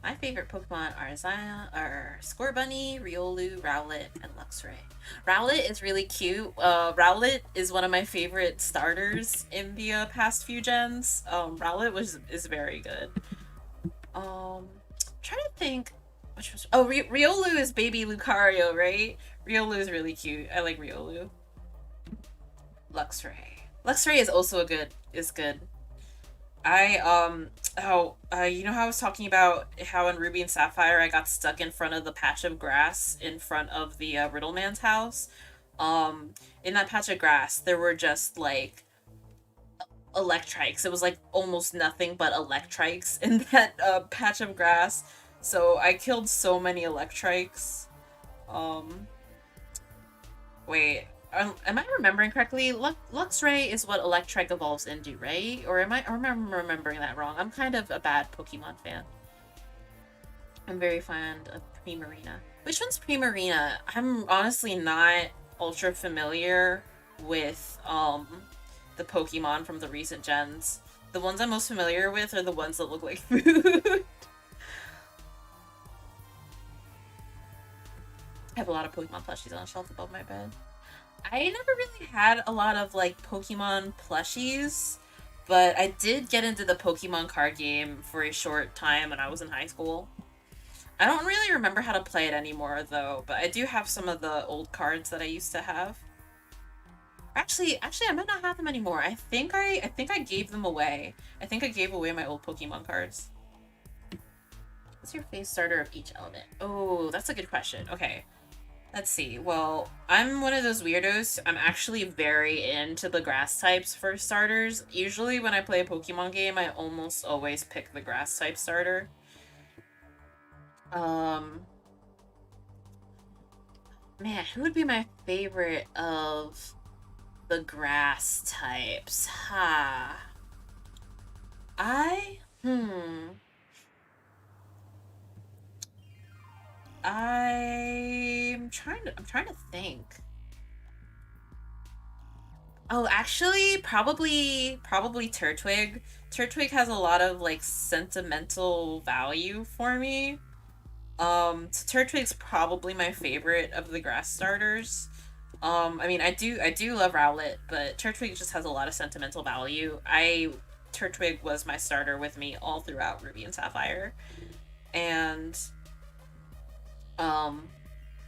My favorite Pokemon are Scorbunny, Riolu, Rowlet, and Luxray. Rowlet is really cute. Rowlet is one of my favorite starters in the past few gens. Rowlet is very good. Trying to think which was Riolu is baby Lucario, right? Riolu is really cute. I like Riolu. Luxray. Luxray is also good. I you know how I was talking about how in Ruby and Sapphire I got stuck in front of the patch of grass in front of the Riddleman's house. In that patch of grass there were just like Electrikes. It was like almost nothing but Electrikes in that patch of grass. So I killed so many Electrikes. Um, Wait, am I remembering correctly? Luxray is what Electrike evolves into, right? Or am I remembering that wrong? I'm kind of a bad Pokemon fan. I'm very fond of Primarina. Which one's Primarina? I'm honestly not ultra familiar with the Pokemon from the recent gens. The ones I'm most familiar with are the ones that look like food. I have a lot of Pokemon plushies on a shelf above my bed. I never really had a lot of like Pokemon plushies, but I did get into the Pokemon card game for a short time when I was in high school. I don't really remember how to play it anymore though, but I do have some of the old cards that I used to have. Actually, I might not have them anymore. I think I gave them away. I think I gave away my old Pokemon cards. What's your face starter of each element? Oh, that's a good question. Okay. Let's see. Well, I'm one of those weirdos. I'm actually very into the grass types for starters. Usually when I play a Pokemon game, I almost always pick the grass type starter. Um, Man, who would be my favorite of the grass types? Ha. I I'm trying to think. Oh, actually, probably Turtwig. Turtwig has a lot of like sentimental value for me. So Turtwig's probably my favorite of the grass starters. I mean, I do love Rowlet, but Turtwig just has a lot of sentimental value. I Turtwig was my starter with me all throughout Ruby and Sapphire, and um,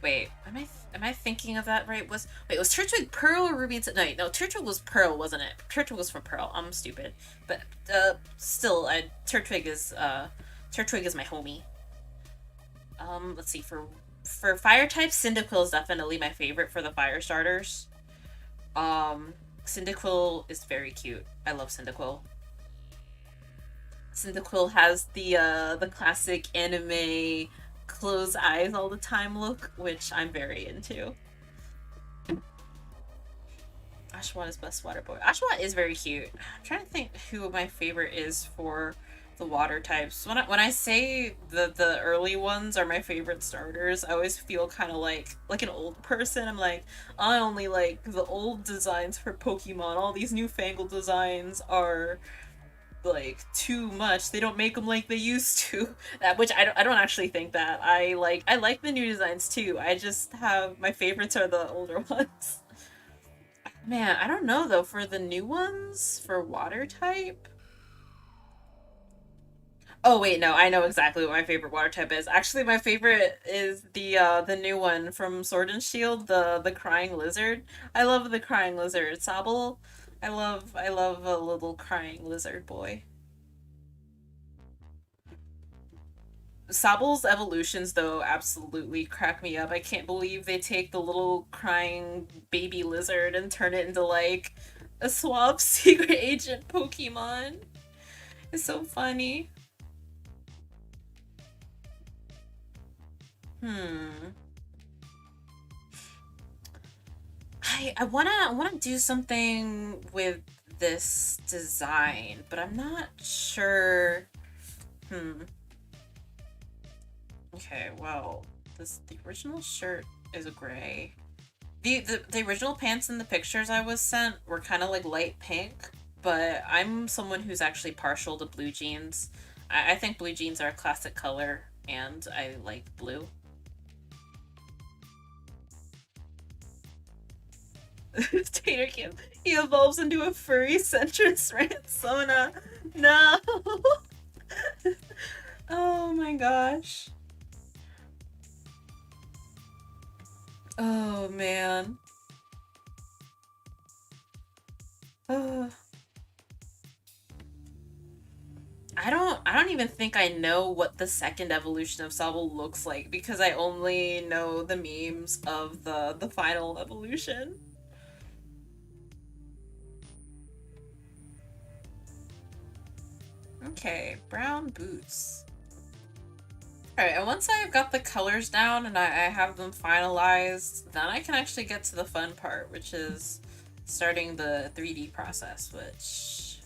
wait, am I thinking of that right? Was Turtwig Pearl or Ruby and no, Turtwig was Pearl, wasn't it? Turtwig was from Pearl. I'm stupid, but still, Turtwig is my homie. Let's see, for fire type, Cyndaquil is definitely my favorite for the fire starters. Cyndaquil is very cute. I love Cyndaquil. Cyndaquil has the classic anime close eyes all the time look, which I'm very into. Ashwat is best water boy. Ashwat is very cute. I'm trying to think who my favorite is for the water types. When I say the early ones are my favorite starters, I always feel kind of like an old person. I'm like, I only like the old designs for Pokemon. All these newfangled designs are like too much. They don't make them like they used to. That which I don't actually think that. I like the new designs too. I just have my favorites are the older ones. Man, I don't know though for the new ones for water type. Oh wait, no, I know exactly what my favorite water type is. Actually, my favorite is the new one from Sword and Shield, the crying lizard. I love the crying lizard. Sobble. I love a little crying lizard boy. Sobble's evolutions though absolutely crack me up. I can't believe they take the little crying baby lizard and turn it into like a swap secret agent Pokemon. It's so funny. Hmm. I wanna do something with this design, but I'm not sure. Hmm. Okay, well, this the original shirt is a gray. The original pants in the pictures I was sent were kind of like light pink, but I'm someone who's actually partial to blue jeans. I think blue jeans are a classic color. and I like blue. Tater Kim. He evolves into a furry centrist Ransona. No! Oh my gosh. Oh man. Uh, I don't even think I know what the second evolution of Sobble looks like because I only know the memes of the final evolution. Okay, brown boots. Alright, and once I've got the colors down and I have them finalized, then I can actually get to the fun part, which is starting the 3D process, which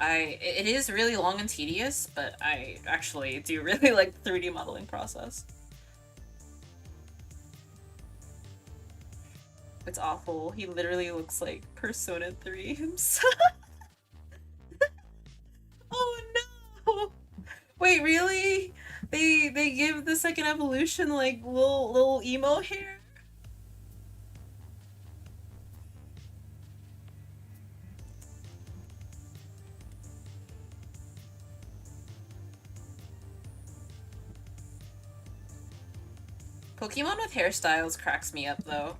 it is really long and tedious, but I actually do really like the 3D modeling process. It's awful. He literally looks like Persona 3 himself. Oh no! Wait, really? They give the second evolution like little emo hair? Pokemon with hairstyles cracks me up though.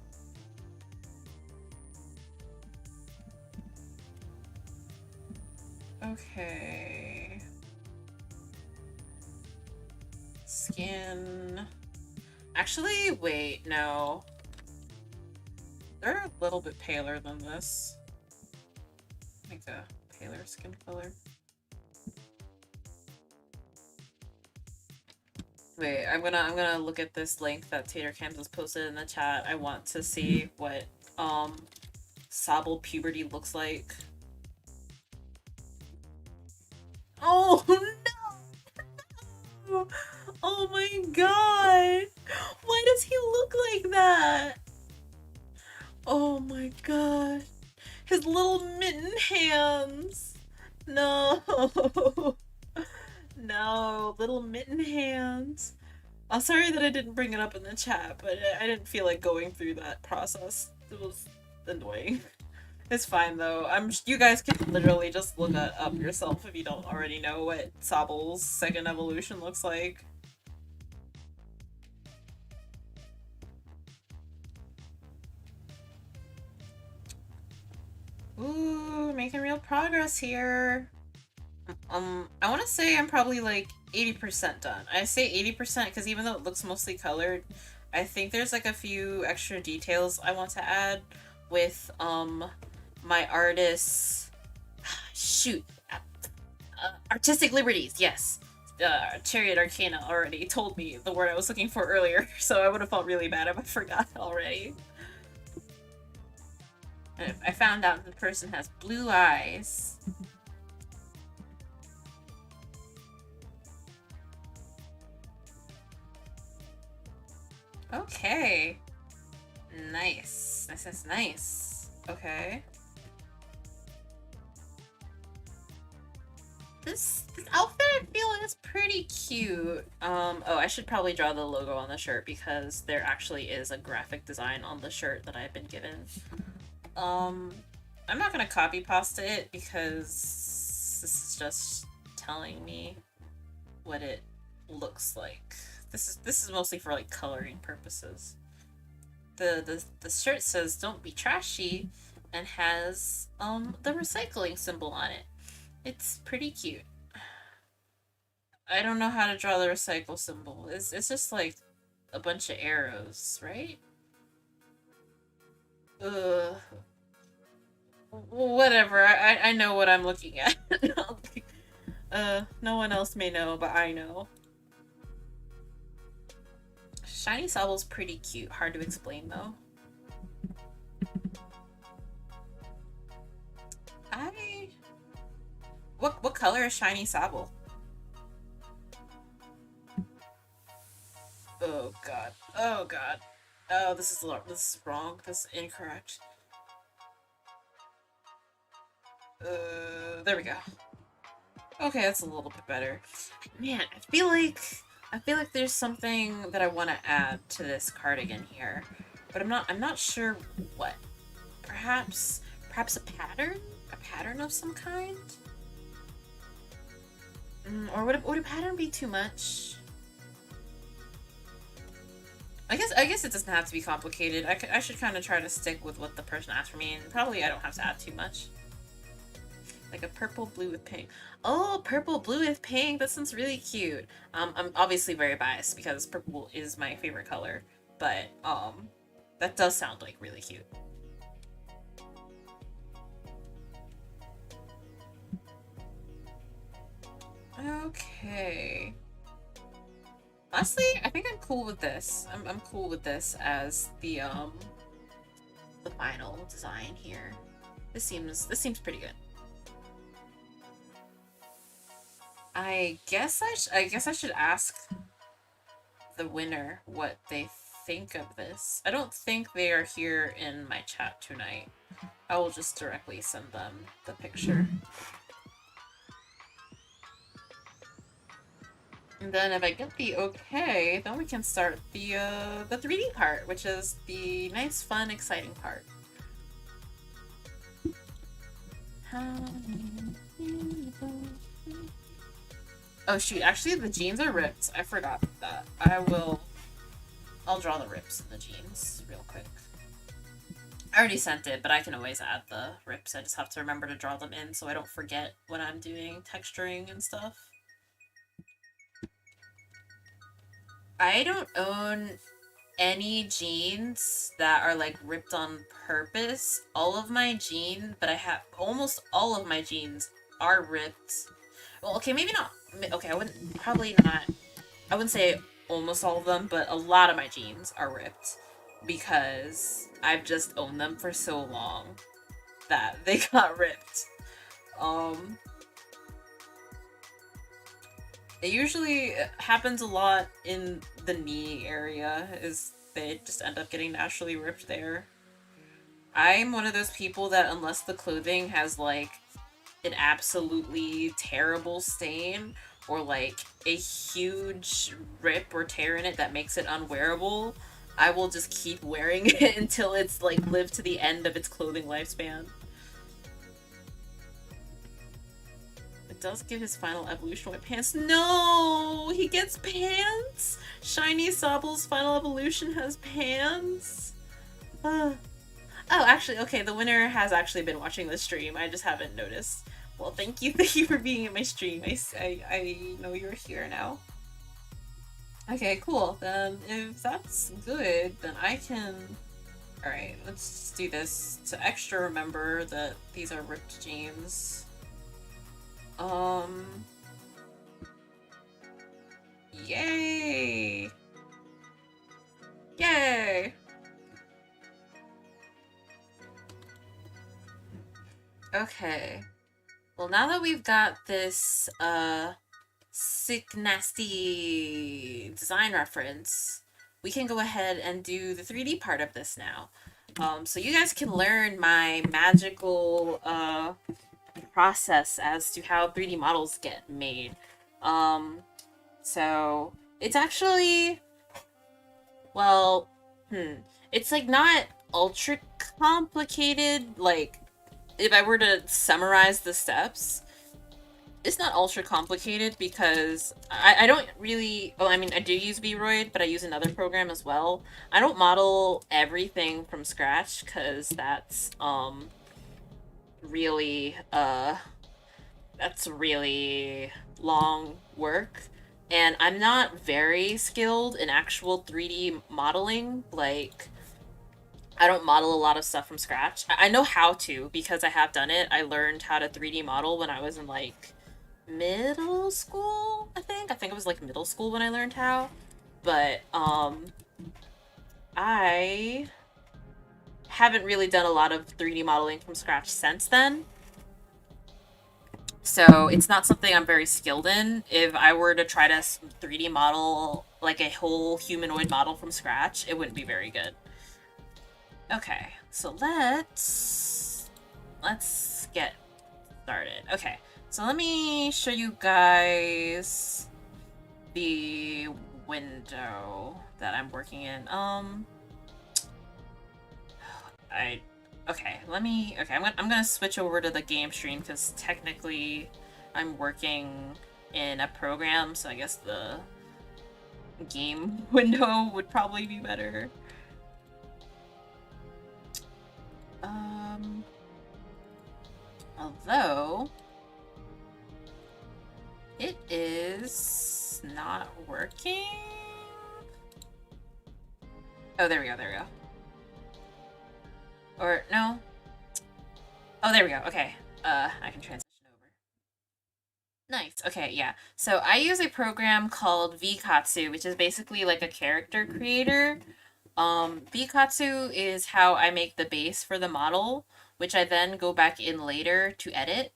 Okay. Skin. Actually, wait, no. They're a little bit paler than this. Make a paler skin color. Wait, I'm gonna look at this link that Tater Kansas posted in the chat. I want to see what Sobble puberty looks like. Oh no! Oh my god! Why does he look like that? Oh my god. His little mitten hands! No! No, little mitten hands. I'm sorry that I didn't bring it up in the chat, but I didn't feel like going through that process. It was annoying. It's fine though. You guys can literally just look it up yourself if you don't already know what Sobble's second evolution looks like. Ooh, making real progress here. I want to say I'm probably like 80% done. I say 80% because even though it looks mostly colored, I think there's like a few extra details I want to add with, my artist's... Shoot. Artistic liberties, yes. Chariot Arcana already told me the word I was looking for earlier, so I would have felt really bad if I forgot already. I found out the person has blue eyes. Okay. Nice. This is nice. Okay. This outfit I feel is pretty cute. Oh, I should probably draw the logo on the shirt because there actually is a graphic design on the shirt that I've been given. I'm not gonna copy pasta it because this is just telling me what it looks like. This is mostly for like coloring purposes. The shirt says "Don't be trashy" and has the recycling symbol on it. It's pretty cute. I don't know how to draw the recycle symbol. It's just like a bunch of arrows, right? Ugh. Whatever. I know what I'm looking at. No one else may know, but I know. Shiny Sobble's pretty cute. Hard to explain though. What color is Shiny Sobble? Oh god. Oh god. Oh, this is wrong. This is incorrect. There we go. Okay, that's a little bit better. Man, I feel like I feel like there's something that I want to add to this cardigan here, but I'm not sure what. Perhaps a pattern? A pattern of some kind? Or would a pattern be too much? I guess it doesn't have to be complicated. I should kind of try to stick with what the person asked for me, and probably I don't have to add too much. Like a purple blue with pink. Oh, purple blue with pink. That sounds really cute. I'm obviously very biased because purple is my favorite color, but that does sound like really cute. Okay. Honestly, I think I'm cool with this. I'm cool with this as the final design here. This seems pretty good. I guess I should ask the winner what they think of this. I don't think they are here in my chat tonight. I will just directly send them the picture. And then if I get the okay, then we can start the 3D part, which is the nice, fun, exciting part. Oh shoot, actually the jeans are ripped. I forgot that. I'll draw the rips in the jeans real quick. I already sent it, but I can always add the rips. I just have to remember to draw them in so I don't forget when I'm doing texturing and stuff. I don't own any jeans that are like ripped on purpose. All of my jeans, but I have almost all of my jeans are ripped. Well, okay, maybe not. Okay, I wouldn't say almost all of them, but a lot of my jeans are ripped because I've just owned them for so long that they got ripped. It usually happens a lot in the knee area, is they just end up getting naturally ripped there. I'm one of those people that unless the clothing has like an absolutely terrible stain or like a huge rip or tear in it that makes it unwearable, I will just keep wearing it until it's like lived to the end of its clothing lifespan. It does give his final evolution with pants. No! He gets pants? Shiny Sobble's final evolution has pants? Oh, actually, okay, the winner has actually been watching the stream. I just haven't noticed. Well, thank you for being in my stream. I know you're here now. Okay, cool. Then if that's good, then I can... Alright, let's do this to extra remember that these are ripped jeans. Yay! Yay! Okay. Well, now that we've got this, sick, nasty design reference, we can go ahead and do the 3D part of this now. So you guys can learn my magical, process as to how 3D models get made. So it's actually, well, it's like not ultra complicated. Like, if I were to summarize the steps, it's not ultra complicated because I don't really, well, I mean, I do use Vroid, but I use another program as well. I don't model everything from scratch because that's really that's really long work, and I'm not very skilled in actual 3D modeling. Like, I don't model a lot of stuff from scratch. I know how to because I have done it. I learned how to 3D model when I was in like middle school, I think it was like middle school when I learned how, but I haven't really done a lot of 3D modeling from scratch since then. So it's not something I'm very skilled in. If I were to try to 3D model like a whole humanoid model from scratch, it wouldn't be very good. Okay, so let's get started. Okay, so let me show you guys the window that I'm working in. I okay. I'm gonna switch over to the game stream because technically, I'm working in a program, so I guess the game window would probably be better. Um, although it is not working. Oh, there we go. There we go. Or no. Oh, there we go. Okay. I can transition over. Nice. Okay, yeah. So I use a program called VKatsu, which is basically like a character creator. VKatsu is how I make the base for the model, which I then go back in later to edit.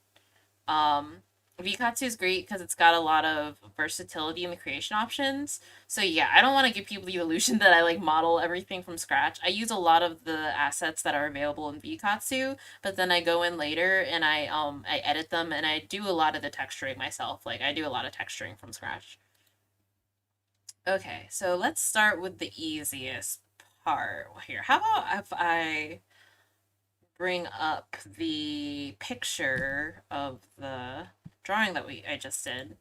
Um, Vikatsu is great because it's got a lot of versatility in the creation options. So yeah, I don't want to give people the illusion that I like model everything from scratch. I use a lot of the assets that are available in Vikatsu, but then I go in later and I edit them and I do a lot of the texturing myself. Like I do a lot of texturing from scratch. Okay, so let's start with the easiest part here. How about if I bring up the picture of the drawing that I just did.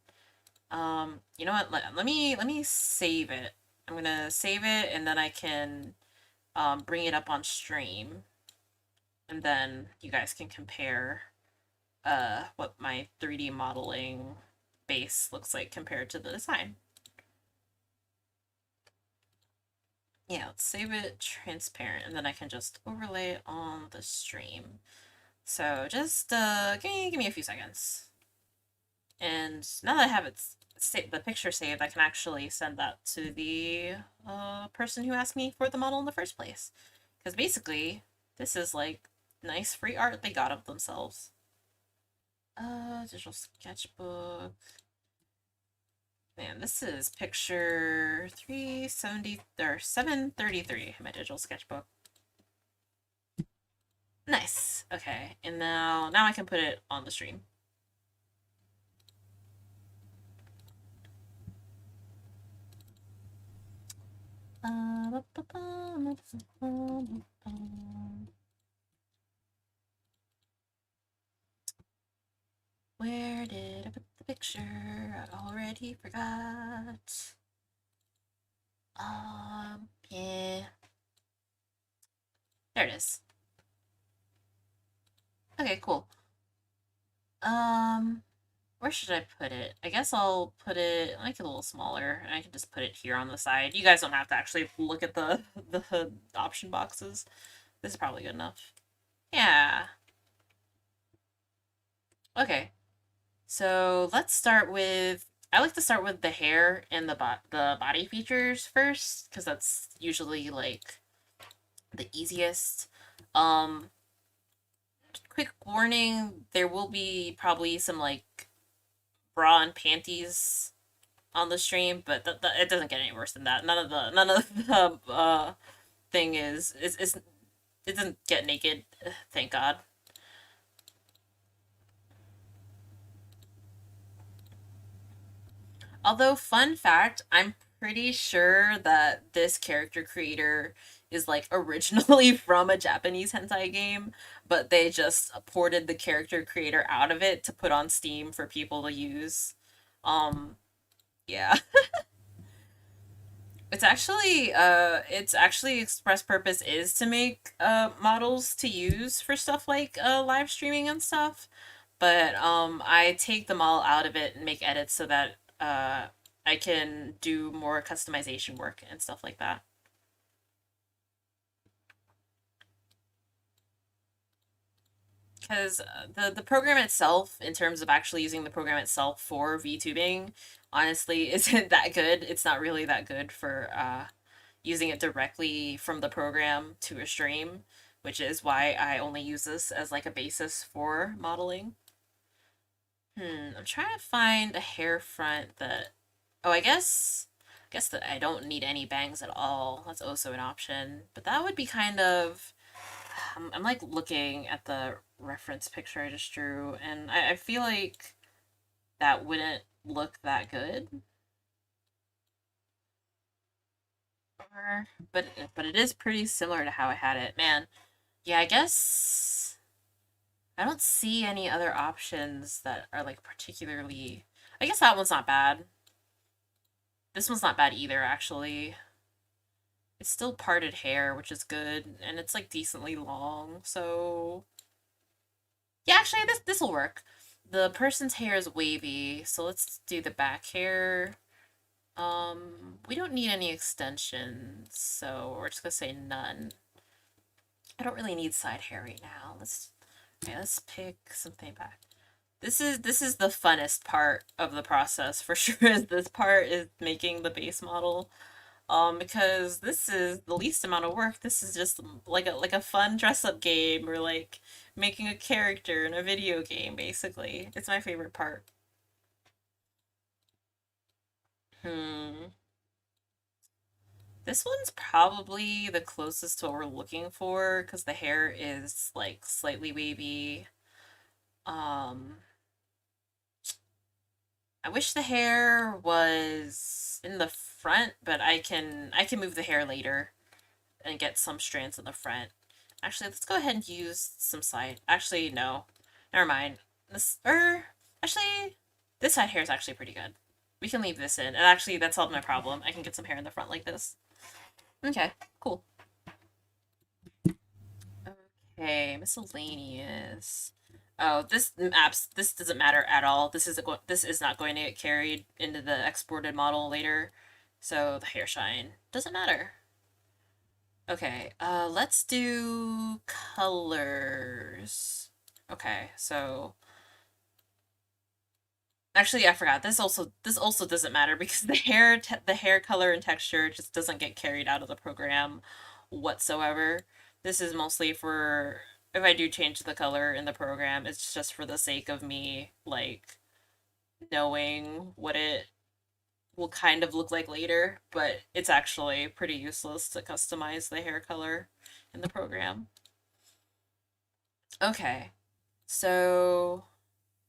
You know what? Let me save it. I'm gonna save it and then I can bring it up on stream, and then you guys can compare what my 3D modeling base looks like compared to the design. Yeah, let's save it transparent and then I can just overlay it on the stream. So just give me a few seconds. And now that I have the picture saved, I can actually send that to the person who asked me for the model in the first place. Because basically, this is like nice free art they got of themselves. Digital sketchbook. Man, this is picture 370 or 733 in my digital sketchbook. Nice. Okay, and now I can put it on the stream. Where did I put the picture? I already forgot. Yeah. There it is. Okay, cool. Um, where should I put it? I guess I'll put it, make it a little smaller, and I can just put it here on the side. You guys don't have to actually look at the option boxes. This is probably good enough. Yeah. Okay. So let's start with, I like to start with the hair and the body features first, because that's usually like the easiest. Um, quick warning, there will be probably some like bra and panties on the stream, but it doesn't get any worse than that. None of the thing is it doesn't get naked, thank God. Although, fun fact, I'm pretty sure that this character creator is like originally from a Japanese hentai game, but they just ported the character creator out of it to put on Steam for people to use. Um, yeah. It's actually express purpose is to make models to use for stuff like live streaming and stuff. But I take them all out of it and make edits so that I can do more customization work and stuff like that. Because the program itself, in terms of actually using the program itself for VTubing, honestly isn't that good. It's not really that good for using it directly from the program to a stream, which is why I only use this as like a basis for modeling. I'm trying to find a hair front that. Oh, I guess that I don't need any bangs at all. That's also an option, but that would be kind of. I'm like looking at the reference picture I just drew, and I feel like that wouldn't look that good. but it is pretty similar to how I had it. Man, yeah, I guess I don't see any other options that are like particularly. I guess that one's not bad. This one's not bad either, actually. It's still parted hair, which is good, and it's like decently long, so yeah, actually this'll work. The person's hair is wavy, so let's do the back hair. We don't need any extensions, so we're just gonna say none. I don't really need side hair right now. Let's pick something back. This is the funnest part of the process for sure. Is this part is making the base model. Because this is the least amount of work. This is just like a fun dress up game or like making a character in a video game, basically. It's my favorite part. Hmm. This one's probably the closest to what we're looking for because the hair is like slightly wavy. Um, I wish the hair was in the front, but I can move the hair later and get some strands in the front. Actually, let's go ahead and use some side. Actually, no. Never mind. Actually, this side hair is actually pretty good. We can leave this in. And actually, that solved my problem. I can get some hair in the front like this. Okay, cool. Okay, miscellaneous. Oh, this doesn't matter at all. This is not going to get carried into the exported model later. So the hair shine doesn't matter. Okay, let's do colors. Okay, so actually I forgot. This also doesn't matter because the hair color and texture just doesn't get carried out of the program whatsoever. This is mostly for if I do change the color in the program, it's just for the sake of me like knowing what it will kind of look like later, but it's actually pretty useless to customize the hair color in the program. Okay, so,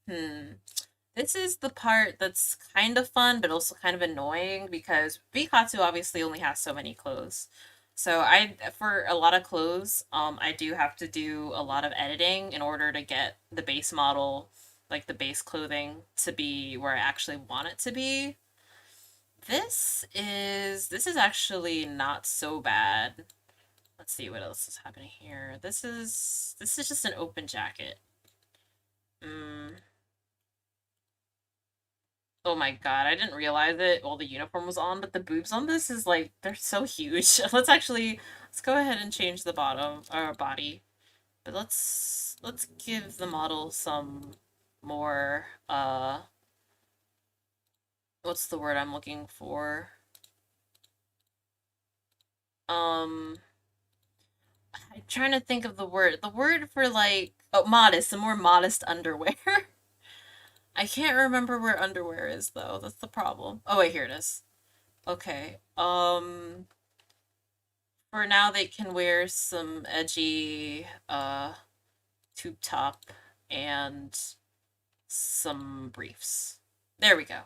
this is the part that's kind of fun, but also kind of annoying because Vikatsu obviously only has so many clothes. So for a lot of clothes, I do have to do a lot of editing in order to get the base model, like the base clothing, to be where I actually want it to be. This is actually not so bad. Let's see what else is happening here. This is just an open jacket. Mm. Oh my god, I didn't realize it while the uniform was on, but the boobs on this is like they're so huge. Let's go ahead and change the bottom or body. But let's give the model some more what's the word I'm looking for? Um I'm trying to think of the word. The word for like modest, some more modest underwear. I can't remember where underwear is though. That's the problem. Oh wait, here it is. Okay. For now they can wear some edgy tube top and some briefs. There we go.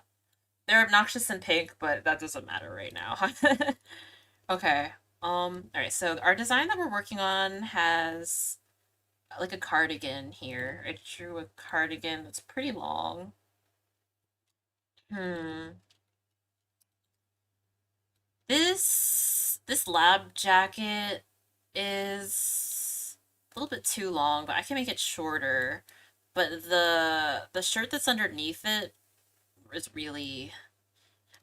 They're obnoxious and pink, but that doesn't matter right now. Okay. All right, so our design that we're working on has like a cardigan here. I drew a cardigan that's pretty long. Hmm. This lab jacket is a little bit too long, but I can make it shorter. But the shirt that's underneath it is really.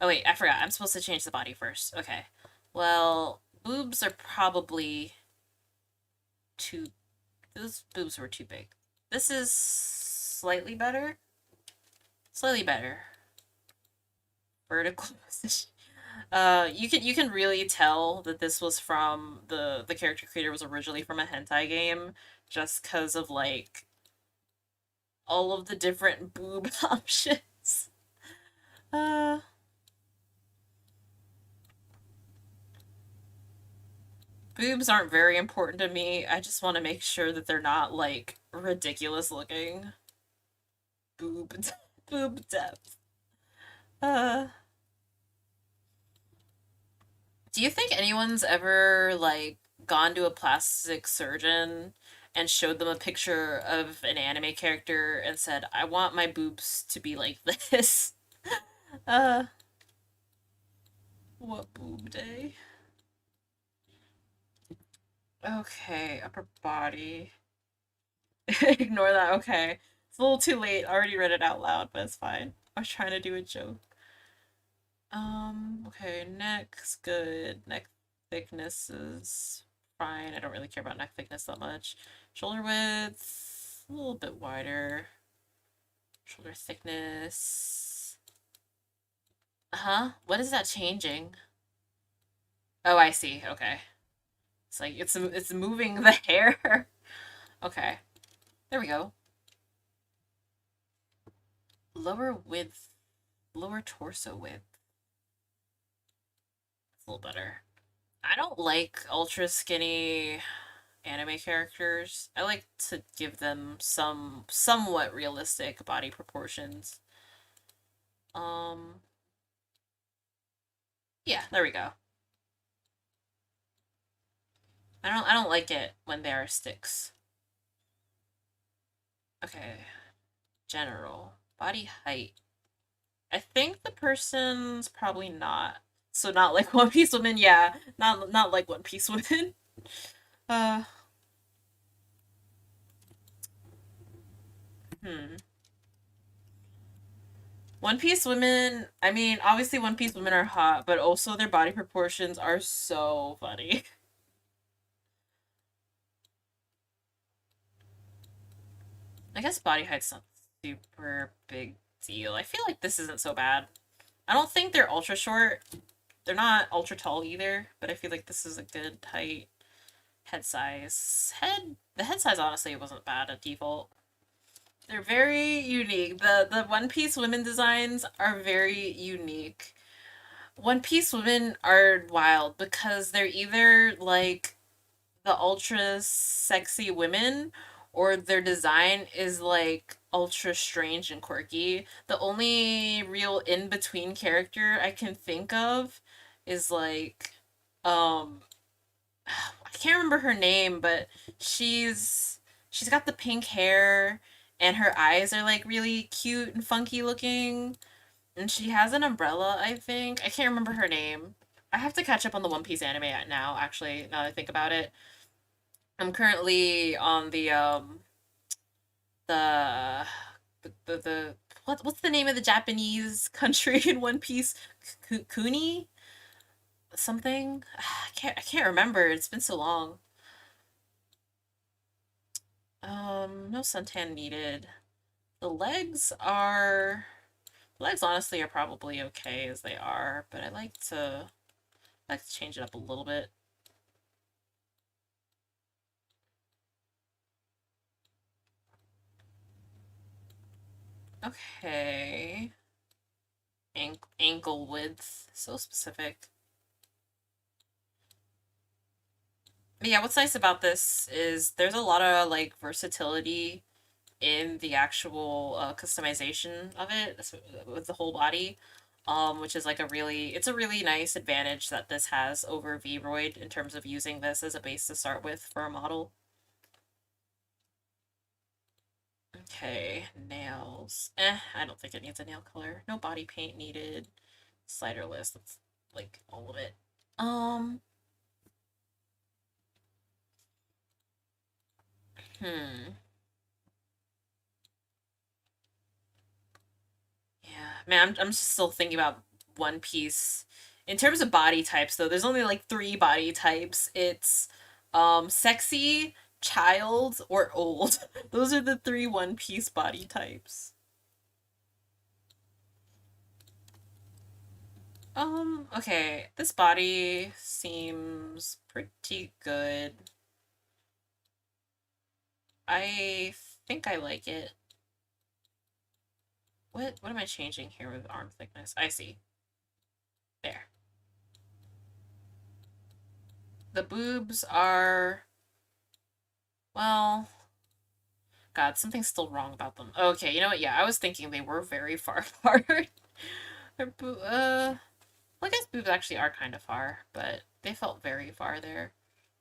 Oh wait, I forgot. I'm supposed to change the body first. Okay. Well, boobs are probably too. Those boobs were too big. This is slightly better. Slightly better. Vertical position. You can really tell that this was from the character creator was originally from a hentai game, just because of like all of the different boob options. Uh, Boobs aren't very important to me. I just want to make sure that they're not like ridiculous looking. Boob, boob depth. Uh, Do you think anyone's ever like gone to a plastic surgeon and showed them a picture of an anime character and said, "I want my boobs to be like this"? Uh, what boob day? Okay, upper body. Ignore that. Okay. It's a little too late. I already read it out loud, but it's fine. I was trying to do a joke. Okay, neck's good. Neck thickness is fine. I don't really care about neck thickness that much. Shoulder width, a little bit wider. Shoulder thickness. Huh? What is that changing? Oh, I see. Okay. It's like it's moving the hair. Okay. There we go. Lower width, lower torso width. It's a little better. I don't like ultra skinny anime characters. I like to give them some somewhat realistic body proportions. Um, yeah, there we go. I don't like it when they are sticks. Okay, general body height. I think the person's probably not. So not like One Piece women, yeah. Not like One Piece women. Uh, hmm. One Piece women, I mean, obviously One Piece women are hot, but also their body proportions are so funny. I guess body height's not super big deal. I feel like this isn't so bad. I don't think they're ultra short. They're not ultra tall either, but I feel like this is a good height. Head size. The head size honestly wasn't bad at default. They're very unique. The One Piece women designs are very unique. One Piece women are wild because they're either like the ultra sexy women or their design is like ultra strange and quirky. The only real in between character I can think of is like um I can't remember her name, but she's got the pink hair and her eyes are like really cute and funky looking. And she has an umbrella, I think. I can't remember her name. I have to catch up on the One Piece anime now, actually, now that I think about it. I'm currently on the the what's the name of the Japanese country in One Piece? Kuni? Something? I can't remember. It's been so long. No suntan needed. The legs honestly are probably okay as they are, but I like to change it up a little bit. Okay. Ankle width. So specific. But yeah, what's nice about this is there's a lot of like versatility in the actual customization of it with the whole body. Which is like it's a really nice advantage that this has over Vroid in terms of using this as a base to start with for a model. Okay, nails. I don't think it needs a nail color. No body paint needed. Slider list. That's like all of it. Um, hmm. Yeah, man, I'm just still thinking about One Piece. In terms of body types, though, there's only like three body types. It's sexy, child, or old. Those are the three One Piece body types. Okay, this body seems pretty good. I think I like it. What am I changing here with arm thickness? I see. There. The boobs are, well, God, something's still wrong about them. Okay, you know what? Yeah, I was thinking they were very far apart. They're Well, I guess boobs actually are kind of far, but they felt very far there.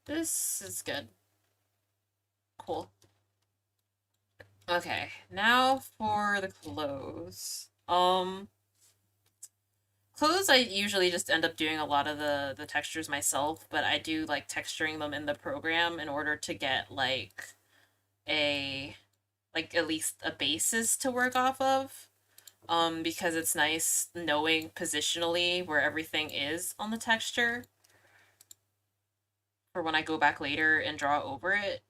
This is good. Cool. Okay, now for the clothes. Clothes I usually just end up doing a lot of the textures myself, but I do like texturing them in the program in order to get a like at least a basis to work off of. Because it's nice knowing positionally where everything is on the texture for when I go back later and draw over it.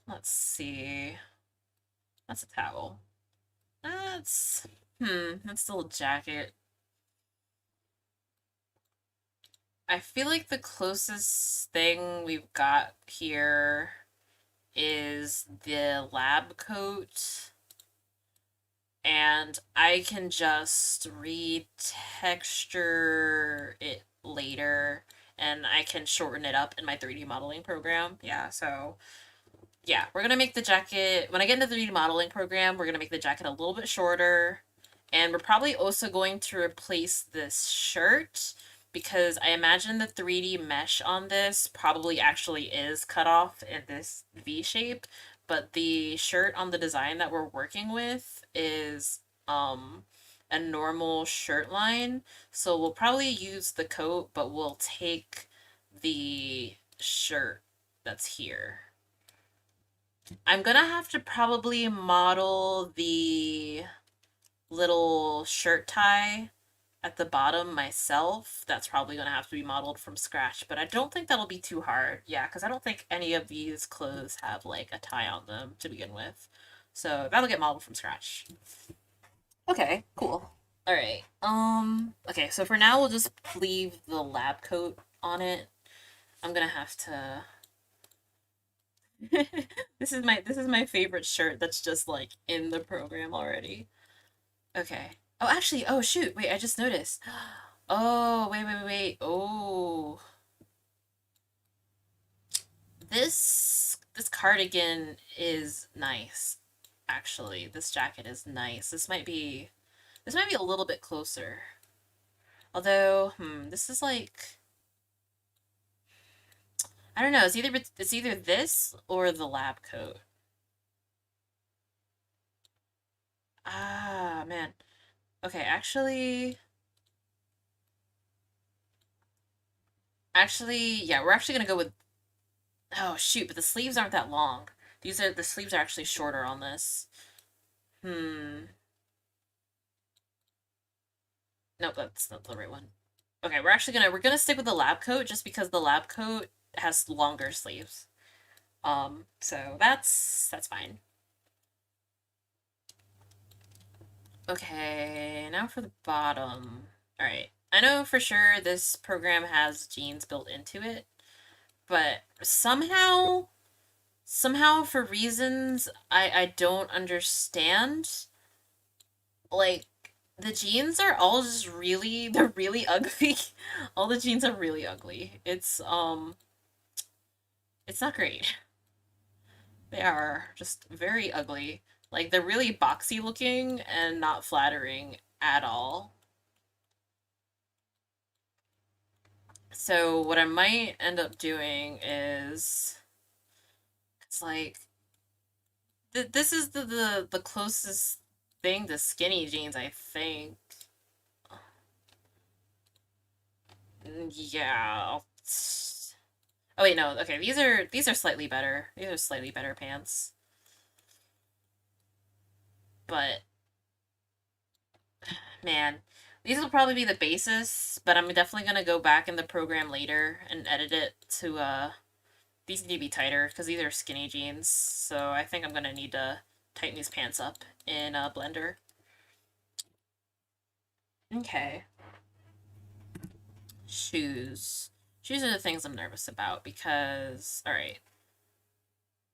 Let's see. That's a towel. That's that's still a jacket. I feel like the closest thing we've got here is the lab coat, and I can just retexture it later, and I can shorten it up in my 3D modeling program. Yeah, so yeah, we're gonna make the jacket, when I get into the 3D modeling program, we're gonna make the jacket a little bit shorter. And we're probably also going to replace this shirt because I imagine the 3D mesh on this probably actually is cut off in this V shape, but the shirt on the design that we're working with is a normal shirt line. So we'll probably use the coat, but we'll take the shirt that's here. I'm gonna have to probably model the little shirt tie at the bottom myself. That's probably gonna have to be modeled from scratch, but I don't think that'll be too hard. Yeah, because I don't think any of these clothes have like a tie on them to begin with. So that'll get modeled from scratch. Okay, cool. All right. Okay, so for now we'll just leave the lab coat on it. I'm gonna have to this is my favorite shirt that's just like in the program already. Okay. Oh, actually, oh shoot, wait, I just noticed. Oh, wait. Oh, this cardigan is nice. Actually, this jacket is nice. This might be a little bit closer. Although, this is like I don't know. It's either this or the lab coat. Ah, man. Okay, actually, yeah, we're actually gonna go with. Oh shoot, but the sleeves aren't that long. The sleeves are actually shorter on this. Hmm. Nope, that's not the right one. Okay, we're gonna stick with the lab coat just because the lab coat has longer sleeves. So that's fine. Okay, now for the bottom. All right. I know for sure this program has jeans built into it, but somehow for reasons I don't understand, like the jeans are all just they're really ugly. All the jeans are really ugly. It's not great. They are just very ugly. Like they're really boxy looking and not flattering at all. So what I might end up doing is it's like this is the closest thing to skinny jeans, I think. Yeah. Oh wait, no. Okay, these are slightly better. These are slightly better pants. But man, these will probably be the basis, but I'm definitely gonna go back in the program later and edit it to these need to be tighter because these are skinny jeans. So I think I'm gonna need to tighten these pants up in Blender. Okay. Shoes. Shoes are the things I'm nervous about because, all right,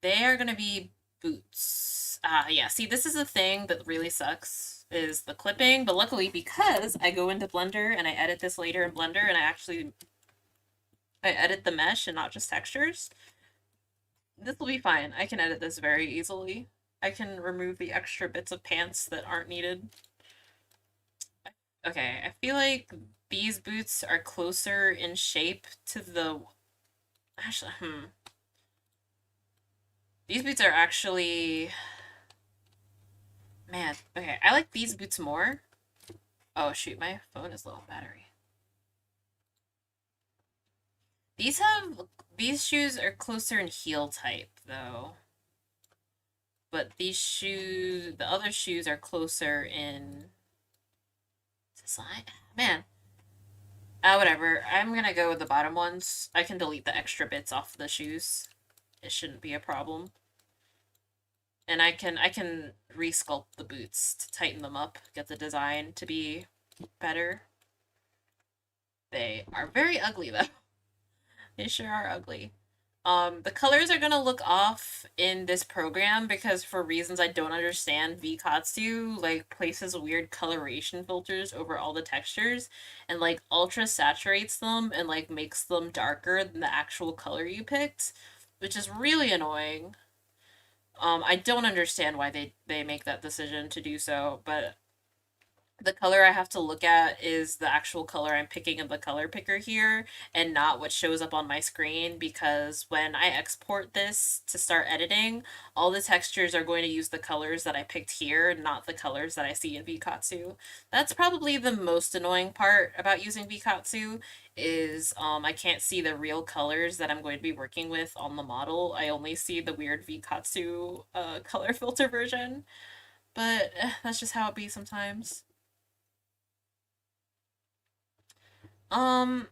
they are gonna be boots. Ah, yeah. See, this is the thing that really sucks is the clipping. But luckily, because I go into Blender and I edit this later in Blender, and I edit the mesh and not just textures, this will be fine. I can edit this very easily. I can remove the extra bits of pants that aren't needed. Okay, I feel like these boots are closer in shape to the... Actually, These boots are actually... Man, okay, I like these boots more. Oh shoot, my phone is low on battery. These have... These shoes are closer in heel type, though. But these shoes... The other shoes are closer in... Design? Man. Whatever. I'm gonna go with the bottom ones. I can delete the extra bits off the shoes. It shouldn't be a problem. And I can resculpt the boots to tighten them up, get the design to be better. They are very ugly though. They sure are ugly. The colors are gonna look off in this program because for reasons I don't understand, VKatsu like places weird coloration filters over all the textures and like ultra saturates them and like makes them darker than the actual color you picked, which is really annoying. I don't understand why they make that decision to do so, but the color I have to look at is the actual color I'm picking in the color picker here and not what shows up on my screen because when I export this to start editing, all the textures are going to use the colors that I picked here, not the colors that I see in VKatsu. That's probably the most annoying part about using VKatsu is I can't see the real colors that I'm going to be working with on the model. I only see the weird VKatsu color filter version, but that's just how it be sometimes. Um,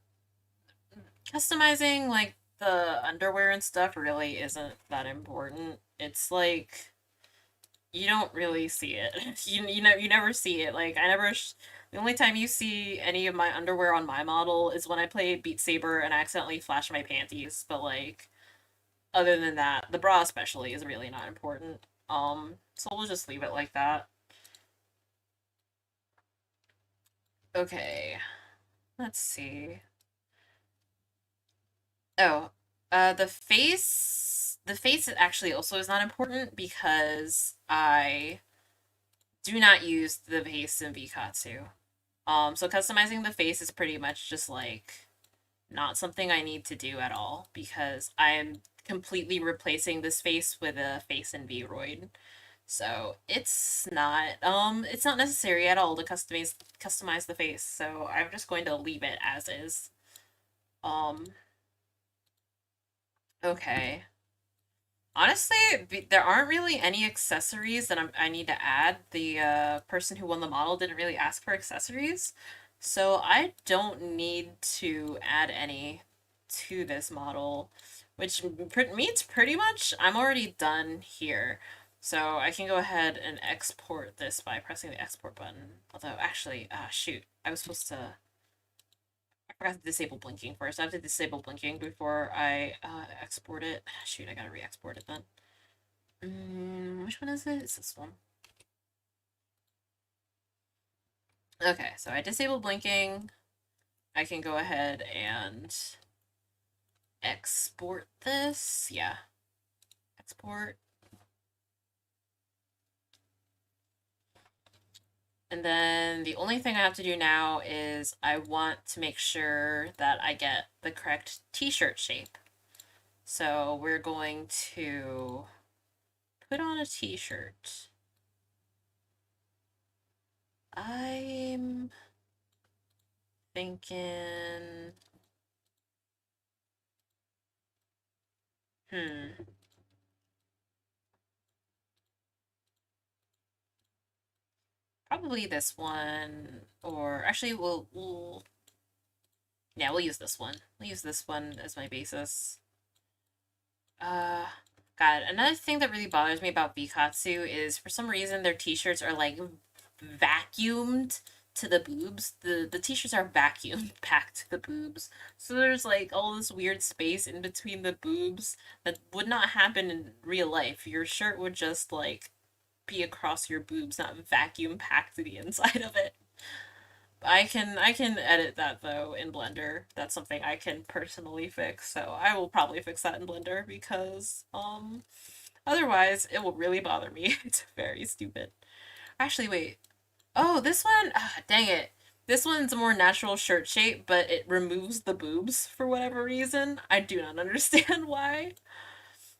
Customizing like the underwear and stuff really isn't that important. It's like you don't really see it. You never see it. Like I never the only time you see any of my underwear on my model is when I play Beat Saber and I accidentally flash my panties, but like other than that, the bra especially is really not important. So we'll just leave it like that. Okay. Let's see. Oh, the face actually also is not important because I do not use the face in Vikatsu. So customizing the face is pretty much just like not something I need to do at all because I'm completely replacing this face with a face in Vroid. So it's not necessary at all to customize the face. So I'm just going to leave it as is. Um, okay. Honestly, there aren't really any accessories that I need to add. The person who won the model didn't really ask for accessories, so I don't need to add any to this model, which means pretty much I'm already done here. So I can go ahead and export this by pressing the export button. Although, actually, shoot, I was supposed to... I forgot to disable blinking first. I have to disable blinking before I export it. Shoot, I gotta re-export it then. Which one is it? It's this one. Okay, so I disabled blinking. I can go ahead and export this. Yeah. Export. And then the only thing I have to do now is I want to make sure that I get the correct t-shirt shape. So we're going to put on a t-shirt. I'm thinking... Hmm. Probably this one, or actually yeah, we'll use this one. We'll use this one as my basis. Uh, God, another thing that really bothers me about Vikatsu is for some reason their t-shirts are like vacuumed to the boobs. The t-shirts are vacuumed packed to the boobs. So there's like all this weird space in between the boobs that would not happen in real life. Your shirt would just like be across your boobs, not vacuum packed to the inside of it. I can edit that though in Blender. That's something I can personally fix. So I will probably fix that in Blender because otherwise it will really bother me. It's very stupid. Actually, wait. Oh, this one? Ah, dang it. This one's a more natural shirt shape, but it removes the boobs for whatever reason. I do not understand why.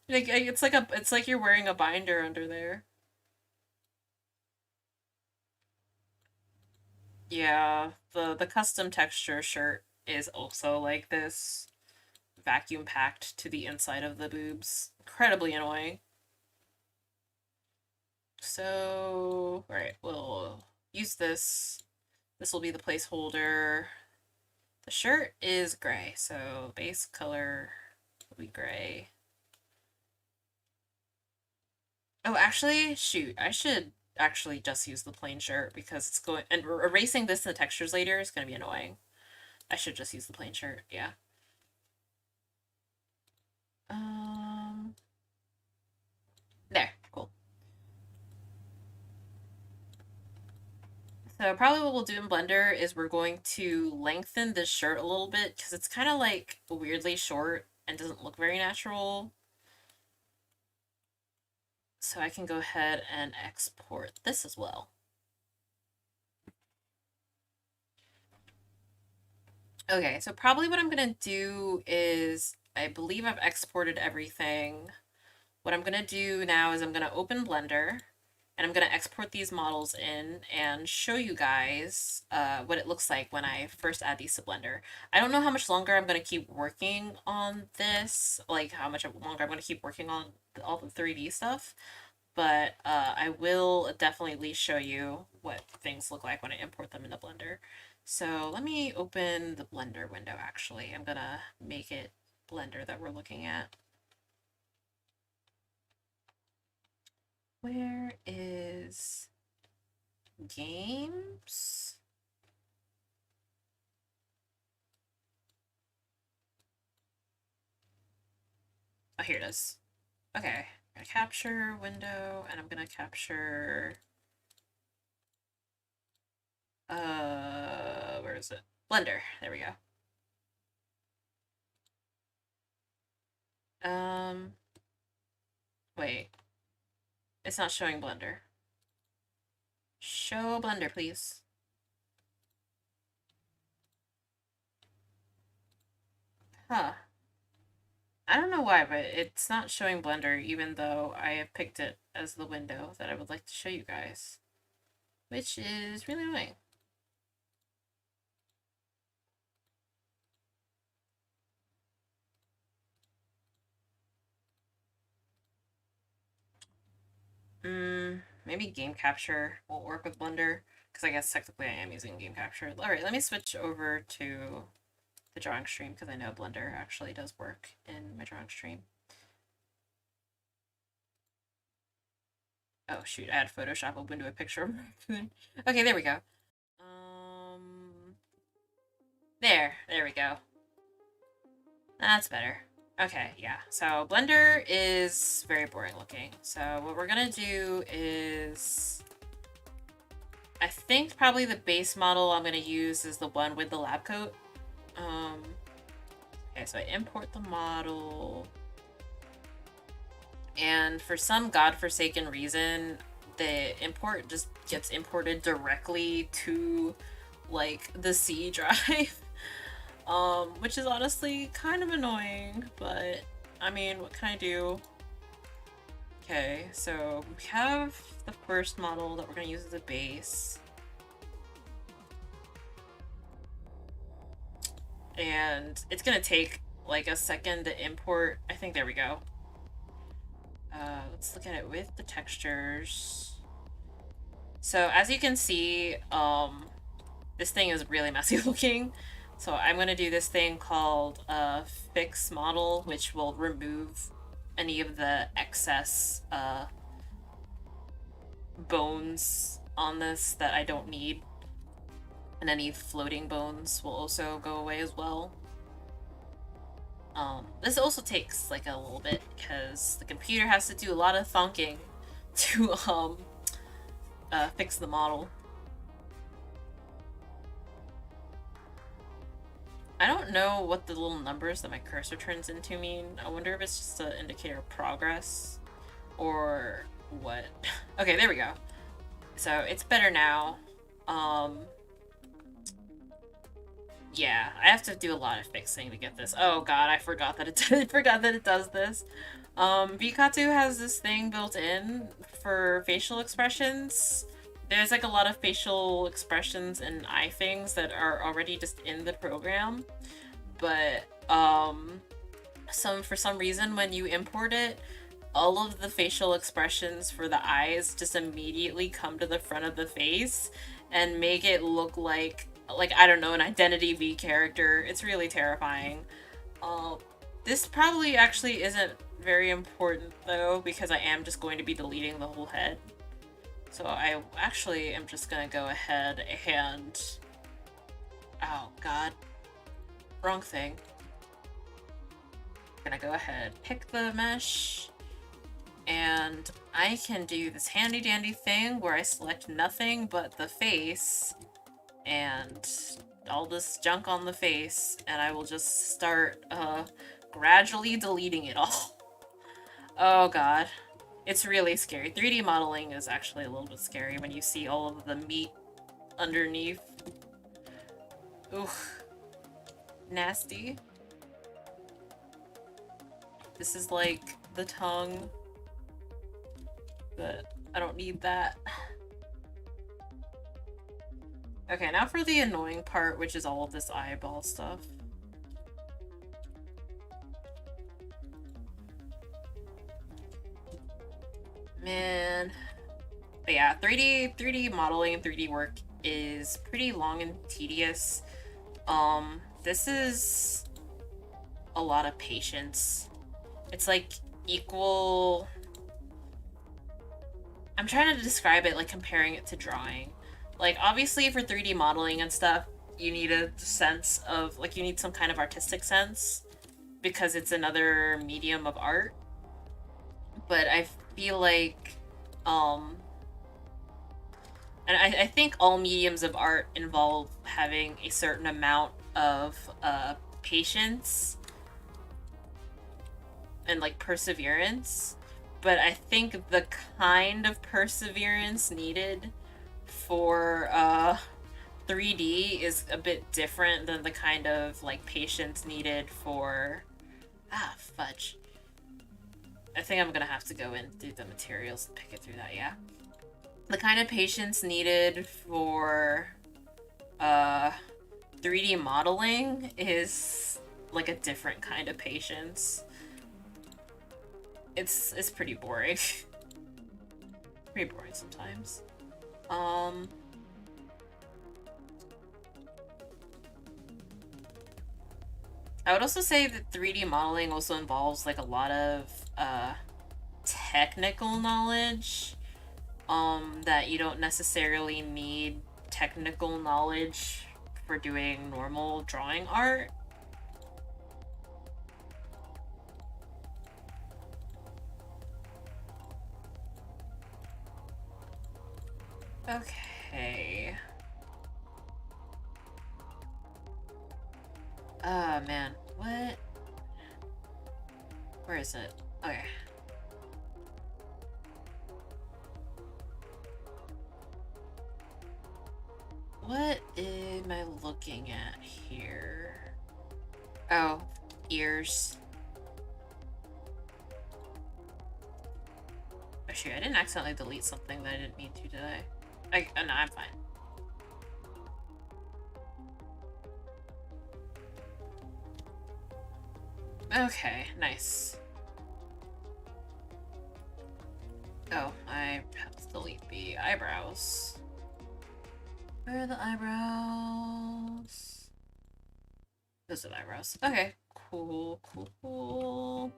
Like it's like you're wearing a binder under there. Yeah, the custom texture shirt is also like this, vacuum packed to the inside of the boobs. Incredibly annoying. So, alright, we'll use this. This will be the placeholder. The shirt is gray, so base color will be gray. Oh, actually, shoot, I should actually just use the plain shirt because it's going, and erasing this in the textures later is going to be annoying. I should just use the plain shirt, yeah. Um, there, cool. So probably what we'll do in Blender is we're going to lengthen this shirt a little bit because it's kind of like weirdly short and doesn't look very natural. So I can go ahead and export this as well. Okay, so probably what I'm gonna do is, I believe I've exported everything. What I'm gonna do now is I'm gonna open Blender and I'm gonna export these models in and show you guys what it looks like when I first add these to Blender. I don't know how much longer I'm gonna keep working on this, like how much longer I'm gonna keep working on all the 3D stuff, but I will definitely at least show you what things look like when I import them into Blender. So let me open the Blender window actually. I'm gonna make it Blender that we're looking at. Where is games? Oh, here it is. Okay, I'm gonna capture window and I'm gonna capture, where is it? Blender, there we go. Wait, it's not showing Blender. Show Blender, please. Huh. I don't know why, but it's not showing Blender even though I have picked it as the window that I would like to show you guys, which is really annoying. Maybe game capture won't work with Blender, because I guess technically I am using game capture. Alright, let me switch over to the drawing stream, because I know Blender actually does work in my drawing stream. Oh shoot, I had Photoshop open to a picture of my food. Okay, there we go. There we go. That's better. Okay, yeah. So Blender is very boring looking. So what we're gonna do is, I think probably the base model I'm gonna use is the one with the lab coat. Okay, so I import the model, and for some godforsaken reason, the import just gets imported directly to like the C drive. Which is honestly kind of annoying, but I mean, what can I do? Okay, so we have the first model that we're gonna use as a base. And it's gonna take like a second to import. I think there we go. Let's look at it with the textures. So as you can see, this thing is really messy looking. So I'm going to do this thing called fix model, which will remove any of the excess bones on this that I don't need. And any floating bones will also go away as well. This also takes like a little bit because the computer has to do a lot of thonking to fix the model. I don't know what the little numbers that my cursor turns into mean. I wonder if it's just an indicator of progress or what. Okay, there we go. So it's better now. Yeah, I have to do a lot of fixing to get this. Oh god, I forgot that it I forgot that it does this. Vikatu has this thing built in for facial expressions. There's like a lot of facial expressions and eye things that are already just in the program, but for some reason when you import it, all of the facial expressions for the eyes just immediately come to the front of the face and make it look like I don't know, an Identity V character. It's really terrifying. Uh, this probably actually isn't very important though, because I am just going to be deleting the whole head. So I actually am just gonna go ahead and... Oh god. Wrong thing. I'm gonna go ahead, pick the mesh, and I can do this handy dandy thing where I select nothing but the face and all this junk on the face, and I will just start gradually deleting it all. Oh god. It's really scary. 3D modeling is actually a little bit scary when you see all of the meat underneath. Oof. Nasty. This is like the tongue, but I don't need that. Okay, now for the annoying part, which is all of this eyeball stuff. Man. But yeah, 3D modeling and 3D work is pretty long and tedious. This is a lot of patience. It's like equal... I'm trying to describe it like comparing it to drawing. Like, obviously for 3D modeling and stuff, you need a sense of, like, you need some kind of artistic sense because it's another medium of art. But I feel like, and I think all mediums of art involve having a certain amount of patience and, like, perseverance. But I think the kind of perseverance needed for 3D is a bit different than the kind of, like, patience needed for... Ah, fudge. I think I'm gonna have to go in through the materials and pick it through that, yeah. The kind of patience needed for 3D modeling is like a different kind of patience. It's pretty boring. Pretty boring sometimes. I would also say that 3D modeling also involves like a lot of technical knowledge that you don't necessarily need technical knowledge for doing normal drawing art. Okay. Oh man, what? Where is it? Okay. What am I looking at here? Oh, ears. Oh shoot, I didn't accidentally delete something that I didn't mean to, did I? No, I'm fine. Okay, nice. Oh, I have to delete the eyebrows. Where are the eyebrows? Those are the eyebrows. Okay, cool, cool, cool.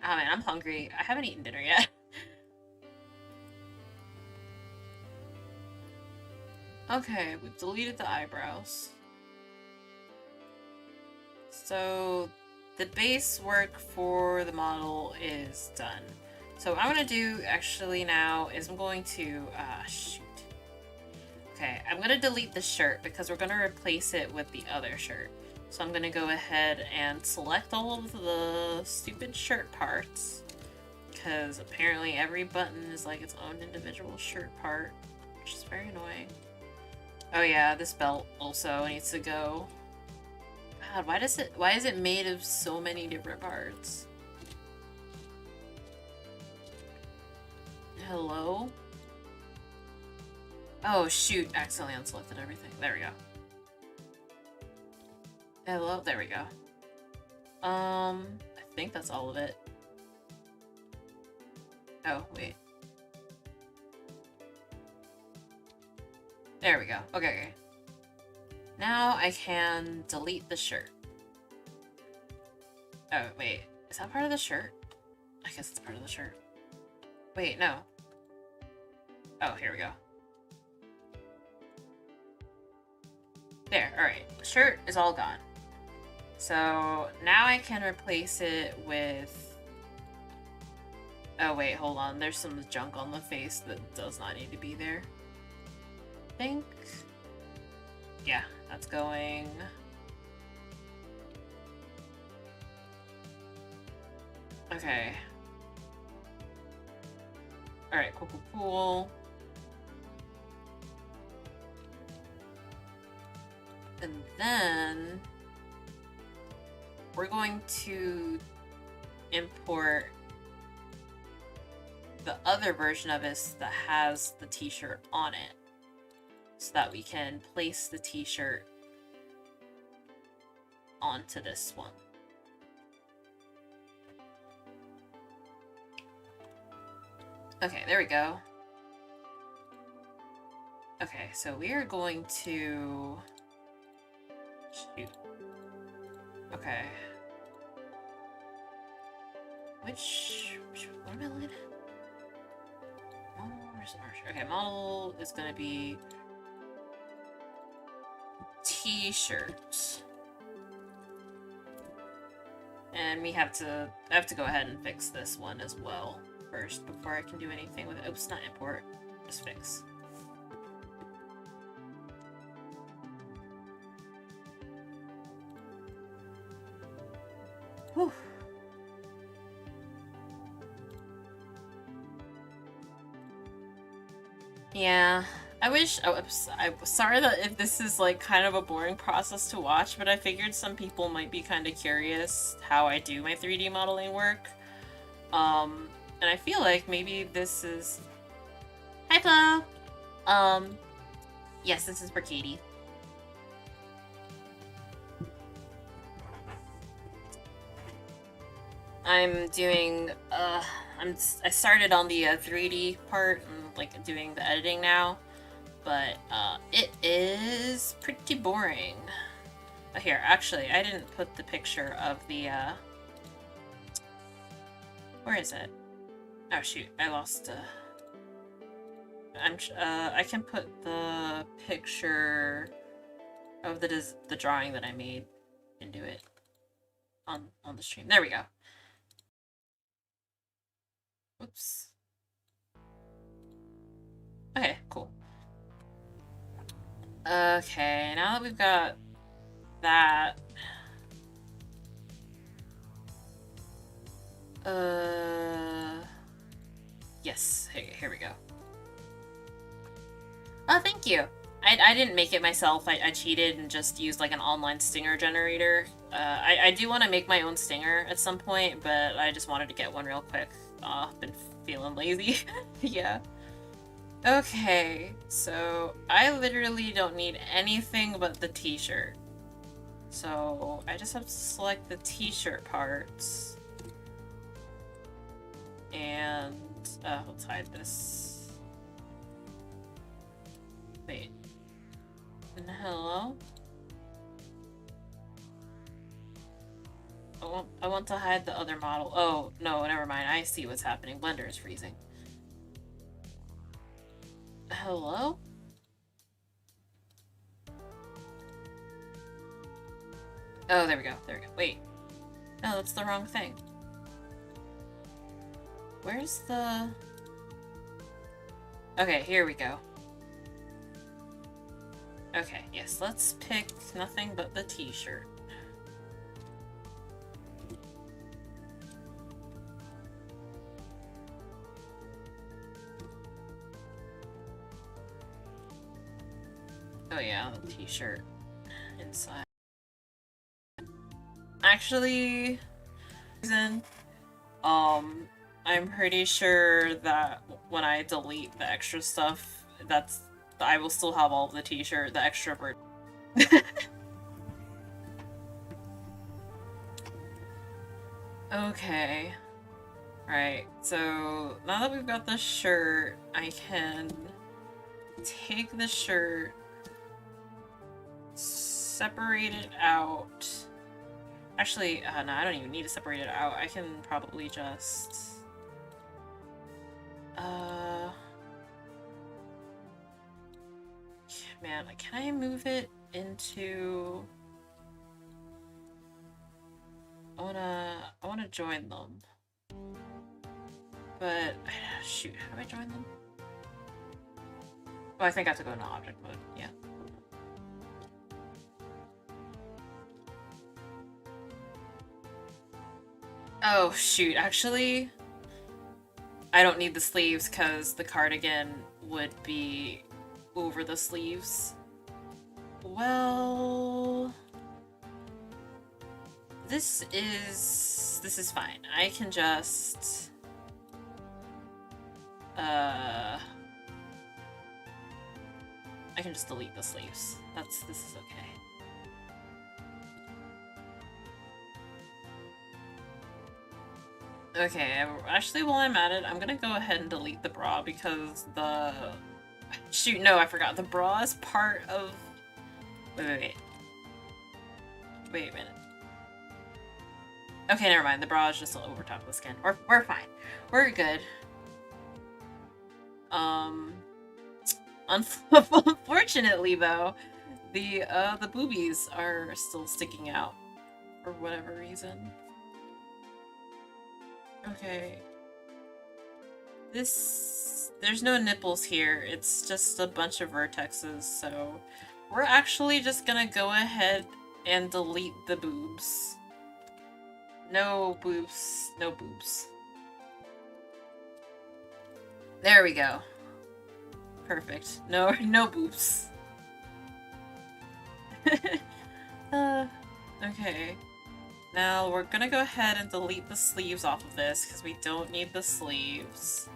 Oh man, I'm hungry. I haven't eaten dinner yet. Okay, we've deleted the eyebrows. So the base work for the model is done. So what I'm gonna do actually now is I'm going to, shoot. Okay, I'm gonna delete the shirt because we're gonna replace it with the other shirt. So I'm gonna go ahead and select all of the stupid shirt parts because apparently every button is like its own individual shirt part, which is very annoying. Oh yeah, this belt also needs to go. God, why is it made of so many different parts? Hello? Oh shoot, accidentally unselected everything. There we go. Hello, there we go. I think that's all of it. Oh, wait. There we go. Okay, okay. Now I can delete the shirt. Oh, wait. Is that part of the shirt? I guess it's part of the shirt. Wait, no. Oh, here we go. There, alright. The shirt is all gone. So now I can replace it with... Oh, wait, hold on. There's some junk on the face that does not need to be there. I think... Yeah, that's going... Okay. Alright, cool, cool, cool. And then... we're going to import the other version of this that has the t-shirt on it, so that we can place the t-shirt onto this one. Okay, there we go. Okay, so we are going to... Shoot. Okay. What am I looking at? Model versus Archer. Okay, model is gonna be t-shirts. And I have to go ahead and fix this one as well first before I can do anything with it. Oops, not import, just fix. Whew. Yeah, I wish. Oh, I'm sorry that if this is like kind of a boring process to watch, but I figured some people might be kind of curious how I do my 3D modeling work. And I feel like maybe this is. Hi, Flo. Yes, this is for Katie. I'm doing. I started on the 3D part and like doing the editing now, but it is pretty boring. Oh, here, actually, I didn't put the picture of the where is it? Oh shoot, I lost. I can put the picture of the drawing that I made into it on the stream. There we go. Whoops. Okay, cool. Okay, now that we've got that... Yes, here we go. Oh, thank you! I didn't make it myself. I cheated and just used like an online stinger generator. I do want to make my own stinger at some point, but I just wanted to get one real quick. Been feeling lazy. Yeah. Okay, so I literally don't need anything but the t-shirt. So I just have to select the t-shirt parts. And let's hide this. Wait. Hello? I want to hide the other model. Oh, no, never mind. I see what's happening. Blender is freezing. Hello? Oh, there we go. There we go. Wait. No, that's the wrong thing. Where's the... Okay, here we go. Okay, yes, let's pick nothing but the t-shirt. Oh yeah, the t-shirt inside. Actually, um, I'm pretty sure that when I delete the extra stuff, I will still have all of the t-shirt, the extra bird. Okay. Right, so now that we've got the shirt, I can take the shirt, separate it out. Actually, no, I don't even need to separate it out. I can probably just... Man, can I move it into... I wanna join them. But, shoot, how do I join them? Oh, I think I have to go into object mode, yeah. Oh, shoot, actually, I don't need the sleeves because the cardigan would be over the sleeves. Well... This is fine. I can just... I can just delete the sleeves. This is okay. Okay, actually while I'm at it, I'm gonna go ahead and delete the bra because the... Shoot, no, I forgot. The bra is part of... Wait. Wait a minute. Okay, never mind. The bra is just over top of the skin. We're fine. We're good. Unfortunately, though, the boobies are still sticking out for whatever reason. Okay. There's no nipples here. It's just a bunch of vertexes, so we're actually just gonna go ahead and delete the boobs. No boobs. No boobs. There we go. Perfect. No boobs. Okay. Now we're gonna go ahead and delete the sleeves off of this because we don't need the sleeves.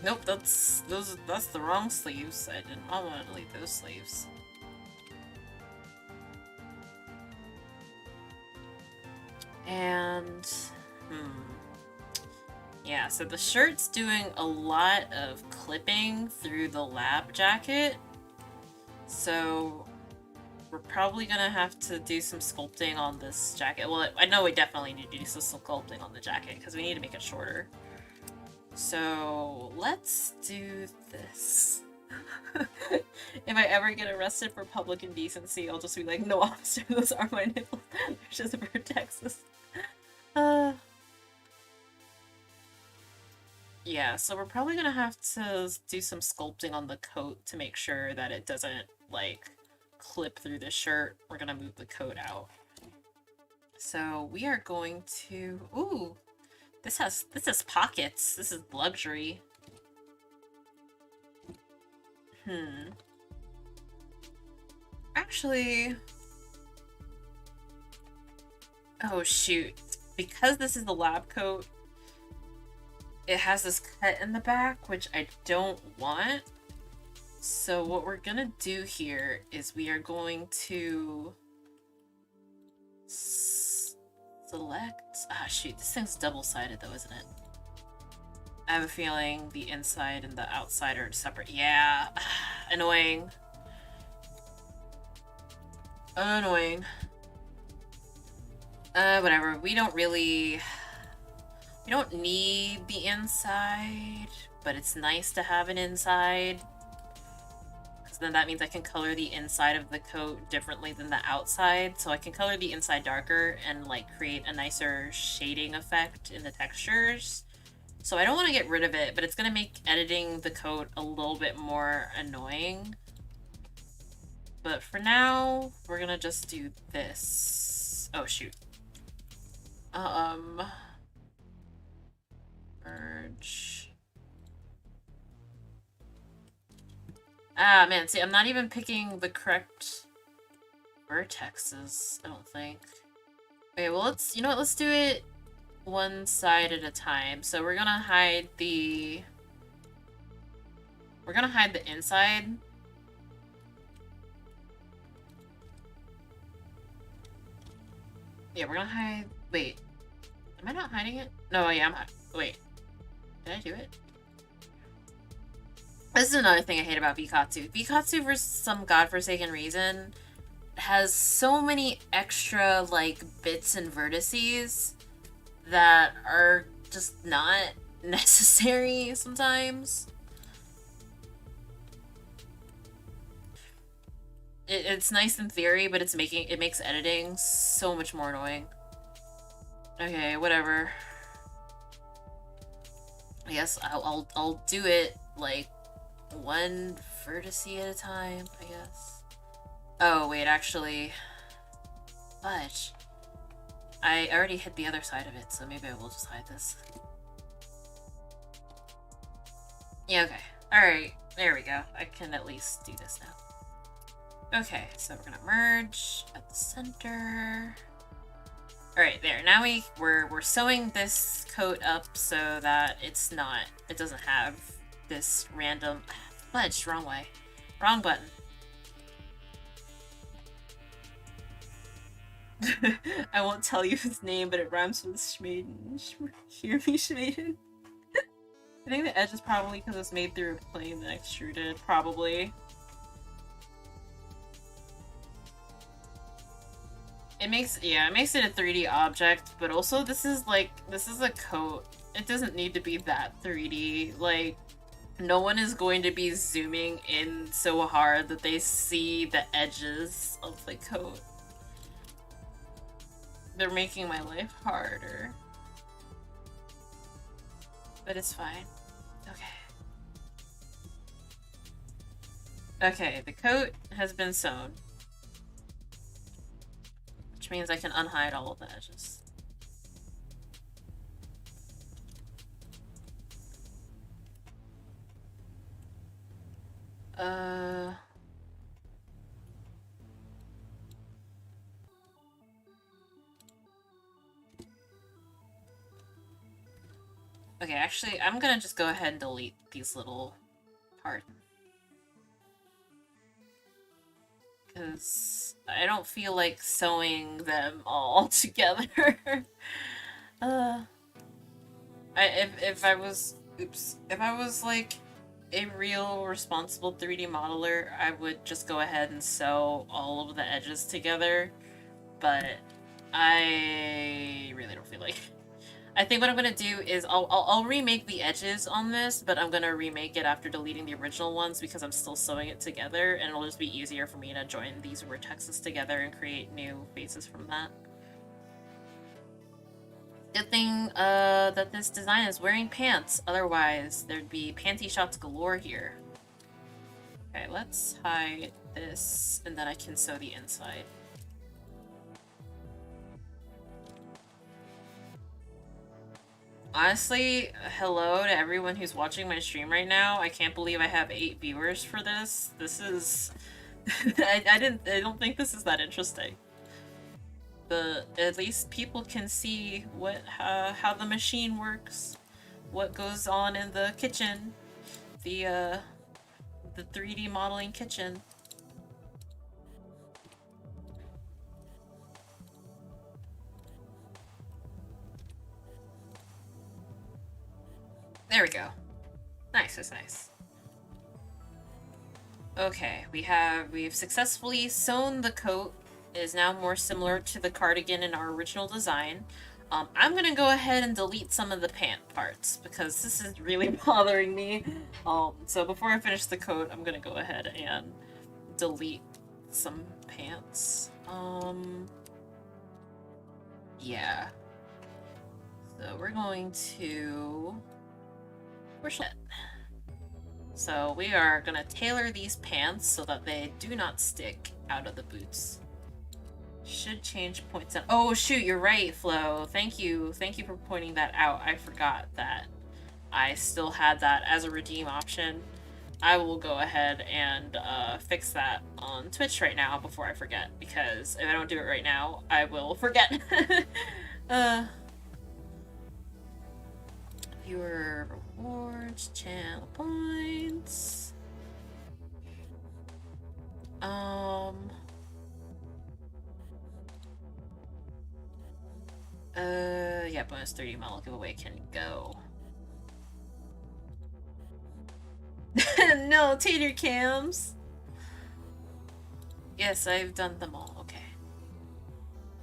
Nope, that's the wrong sleeves. I did not want to delete those sleeves. And yeah, so the shirt's doing a lot of clipping through the lab jacket. So we're probably gonna have to do some sculpting on this jacket. Well, I know we definitely need to do some sculpting on the jacket because we need to make it shorter. So let's do this. If I ever get arrested for public indecency, I'll just be like, no, officer, those are my nipples. They're just vertexes. Yeah, so we're probably gonna have to do some sculpting on the coat to make sure that it doesn't, like, clip through the shirt. We're gonna move the coat out. So we are going to... Ooh! This has pockets. This is luxury. Actually... Oh, shoot. Because this is the lab coat, it has this cut in the back, which I don't want. So what we're gonna do here is we are going to select... Ah, shoot. This thing's double-sided, though, isn't it? I have a feeling the inside and the outside are separate. Yeah. Annoying. Annoying. Whatever. We don't need the inside, but it's nice to have an inside. Because then that means I can color the inside of the coat differently than the outside. So I can color the inside darker and, like, create a nicer shading effect in the textures. So I don't want to get rid of it, but it's going to make editing the coat a little bit more annoying. But for now, we're going to just do this. Oh, shoot. Merge. Ah, man, see, I'm not even picking the correct vertexes, I don't think. Okay, well, let's, you know what, let's do it one side at a time. So we're gonna hide the... We're gonna hide the inside. Yeah, we're gonna hide... Wait. Am I not hiding it? No, yeah, wait. Did I do it? This is another thing I hate about Vikatsu. Vikatsu, for some godforsaken reason, has so many extra, like, bits and vertices that are just not necessary sometimes. It's nice in theory, but it makes editing so much more annoying. Okay, whatever. I guess I'll do it like one vertice at a time, I guess. Oh wait, actually, but I already hit the other side of it, so maybe I will just hide this. Yeah, okay. Alright, there we go. I can at least do this now. Okay, so we're gonna merge at the center. Alright, there. Now we're sewing this coat up so that it doesn't have this random... Fudge, wrong way. Wrong button. I won't tell you his name, but it rhymes with Schmaden. Hear me, Schmaden? I think the edge is probably because it's made through a plane that extruded, probably. It makes it a 3D object, but also this is a coat. It doesn't need to be that 3D. Like, no one is going to be zooming in so hard that they see the edges of the coat. They're making my life harder. But it's fine. Okay. Okay, the coat has been sewn. Which means I can unhide all of the edges. Okay, actually, I'm gonna just go ahead and delete these little parts. Because I don't feel like sewing them all together. If I was like a real responsible 3D modeler, I would just go ahead and sew all of the edges together, but I really don't feel like it. I think what I'm gonna do is I'll remake the edges on this, but I'm gonna remake it after deleting the original ones because I'm still sewing it together, and it'll just be easier for me to join these vertexes together and create new faces from that. Good thing that this design is wearing pants, otherwise there'd be panty shots galore here. Okay, let's hide this, and then I can sew the inside. Honestly, hello to everyone who's watching my stream right now. I can't believe I have 8 viewers for this. This is... I don't think this is that interesting. But at least people can see how the machine works, what goes on in the kitchen, the 3D modeling kitchen. There we go. Nice, that's nice. Okay, we've successfully sewn the coat. It is now more similar to the cardigan in our original design. I'm gonna go ahead and delete some of the pant parts because this is really bothering me. So before I finish the coat, I'm gonna go ahead and delete some pants. Yeah. So we're going to... So we are gonna tailor these pants so that they do not stick out of the boots. Should change points out. Oh shoot, you're right, Flo. Thank you for pointing that out. I forgot that I still had that as a redeem option. I will go ahead and fix that on Twitch right now before I forget, because if I don't do it right now, I will forget. uh, Viewer rewards, channel points. Yeah, bonus 30 model giveaway can go. No, tater cams. Yes, I've done them all. Okay.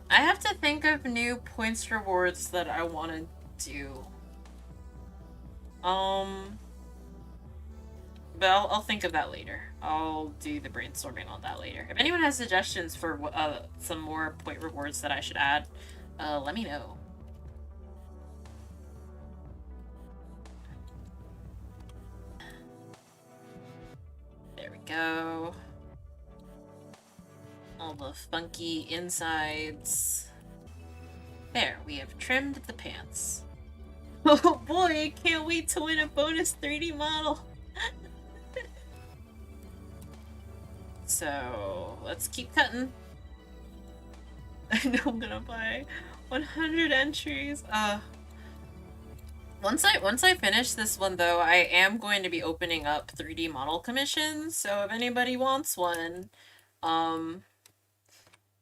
I have to think of new points rewards that I want to do. But I'll think of that later. I'll do the brainstorming on that later. If anyone has suggestions for some more point rewards that I should add, let me know. There we go. All the funky insides. There, we have trimmed the pants. Oh boy, I can't wait to win a bonus 3D model. So, let's keep cutting. I know I'm gonna buy 100 entries. Once I finish this one though, I am going to be opening up 3D model commissions, so if anybody wants one,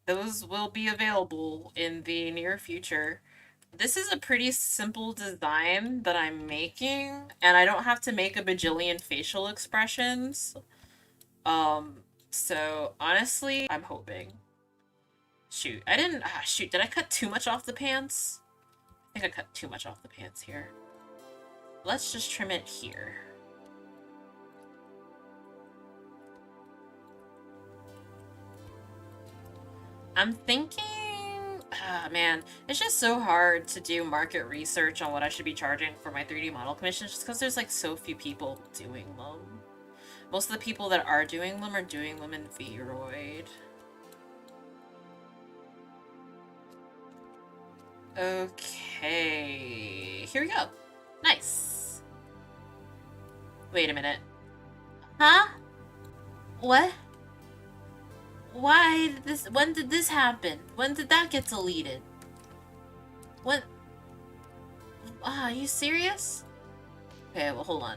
those will be available in the near future. This is a pretty simple design that I'm making, and I don't have to make a bajillion facial expressions. So honestly, I'm hoping. Shoot, I didn't, shoot, did I cut too much off the pants? I think I cut too much off the pants here. Let's just trim it here. I'm thinking, man, it's just so hard to do market research on what I should be charging for my 3D model commissions just because there's like so few people doing them. Most of the people that are doing them in Vroid. Okay, here we go. Nice. Wait a minute. Huh? What? Why did this? When did this happen? When did that get deleted? What? Are you serious? Okay, well, hold on.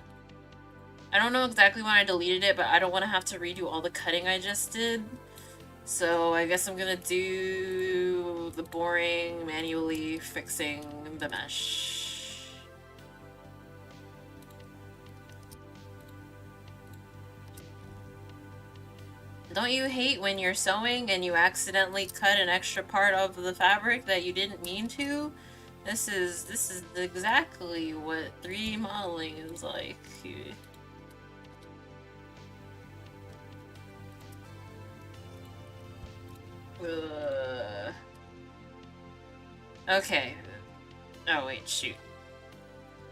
I don't know exactly when I deleted it, but I don't want to have to redo all the cutting I just did. So I guess I'm gonna do the boring, manually fixing the mesh. Don't you hate when you're sewing and you accidentally cut an extra part of the fabric that you didn't mean to? This is exactly what 3D modeling is like. Okay. Oh wait, shoot.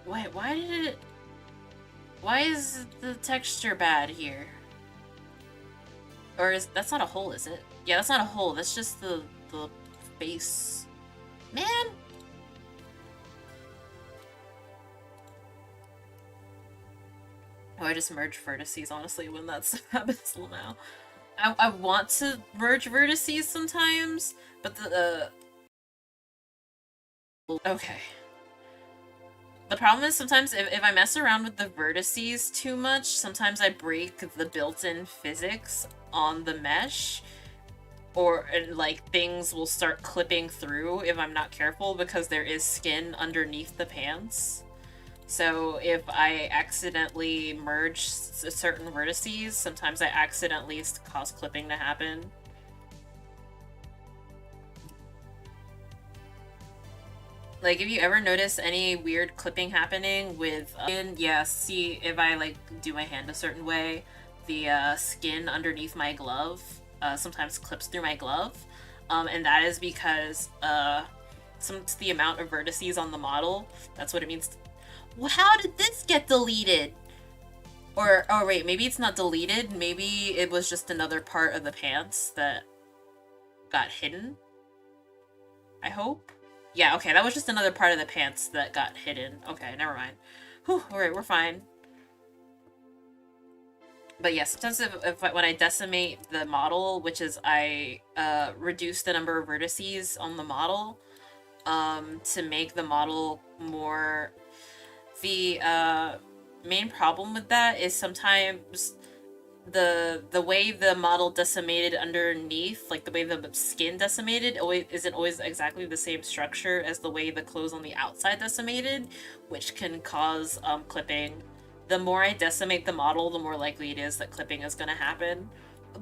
Wait, why did it... Why is the texture bad here? Or is... That's not a hole, is it? Yeah, that's not a hole. That's just the base. Man! Oh, I just merged vertices, honestly, when that stuff happens now. I want to merge vertices sometimes, but the... Okay. The problem is sometimes if I mess around with the vertices too much, sometimes I break the built-in physics on the mesh, or like things will start clipping through if I'm not careful because there is skin underneath the pants. So if I accidentally merge certain vertices, sometimes I accidentally cause clipping to happen. Like, if you ever notice any weird clipping happening with, yeah, see, if I, like, do my hand a certain way, the skin underneath my glove sometimes clips through my glove. And that is because the amount of vertices on the model, that's what it means. Well, how did this get deleted? Or, oh wait, maybe it's not deleted. Maybe it was just another part of the pants that got hidden. I hope. Yeah, okay, that was just another part of the pants that got hidden. Okay, never mind. Whew, alright, we're fine. But yes, sometimes when I decimate the model, which is I reduce the number of vertices on the model to make the model more. The main problem with that is sometimes the way the model decimated underneath, like the way the skin decimated, always isn't always exactly the same structure as the way the clothes on the outside decimated, which can cause clipping. The more I decimate the model, the more likely it is that clipping is going to happen.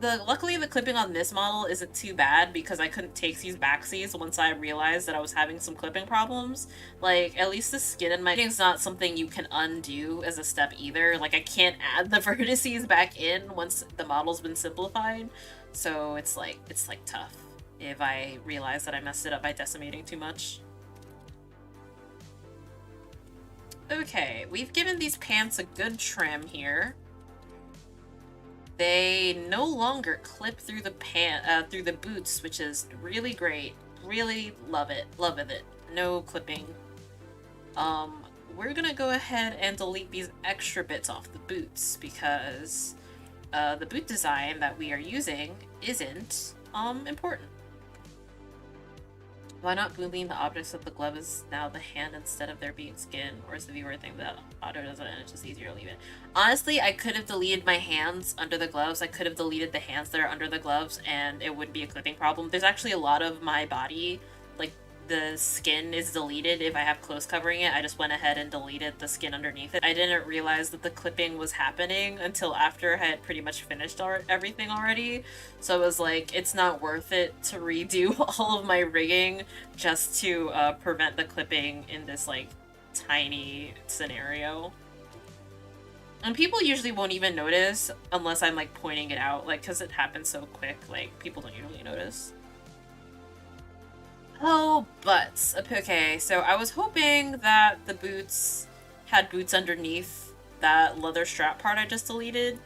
Luckily the clipping on this model isn't too bad because I couldn't take these backsies once I realized that I was having some clipping problems. Like, at least the skin in my is not something you can undo as a step either. Like, I can't add the vertices back in once the model's been simplified. So it's like tough if I realize that I messed it up by decimating too much. Okay, we've given these pants a good trim here. They no longer clip through through the boots, which is really great. Really love it. Love it. No clipping. We're gonna go ahead and delete these extra bits off the boots because the boot design that we are using isn't important. Why not boolean the objects of the glove is now the hand instead of there being skin? Or is the viewer thing that auto does it and it's just easier to leave it? Honestly, I could have deleted my hands under the gloves. I could have deleted the hands that are under the gloves and it wouldn't be a clipping problem. There's actually a lot of my body, like the skin is deleted if I have clothes covering it. I just went ahead and deleted the skin underneath it. I didn't realize that the clipping was happening until after I had pretty much finished everything already. So it was like, it's not worth it to redo all of my rigging just to prevent the clipping in this like tiny scenario. And people usually won't even notice unless I'm like pointing it out, like because it happens so quick, like people don't usually notice. Oh, butts. Okay, so I was hoping that the boots had boots underneath that leather strap part I just deleted.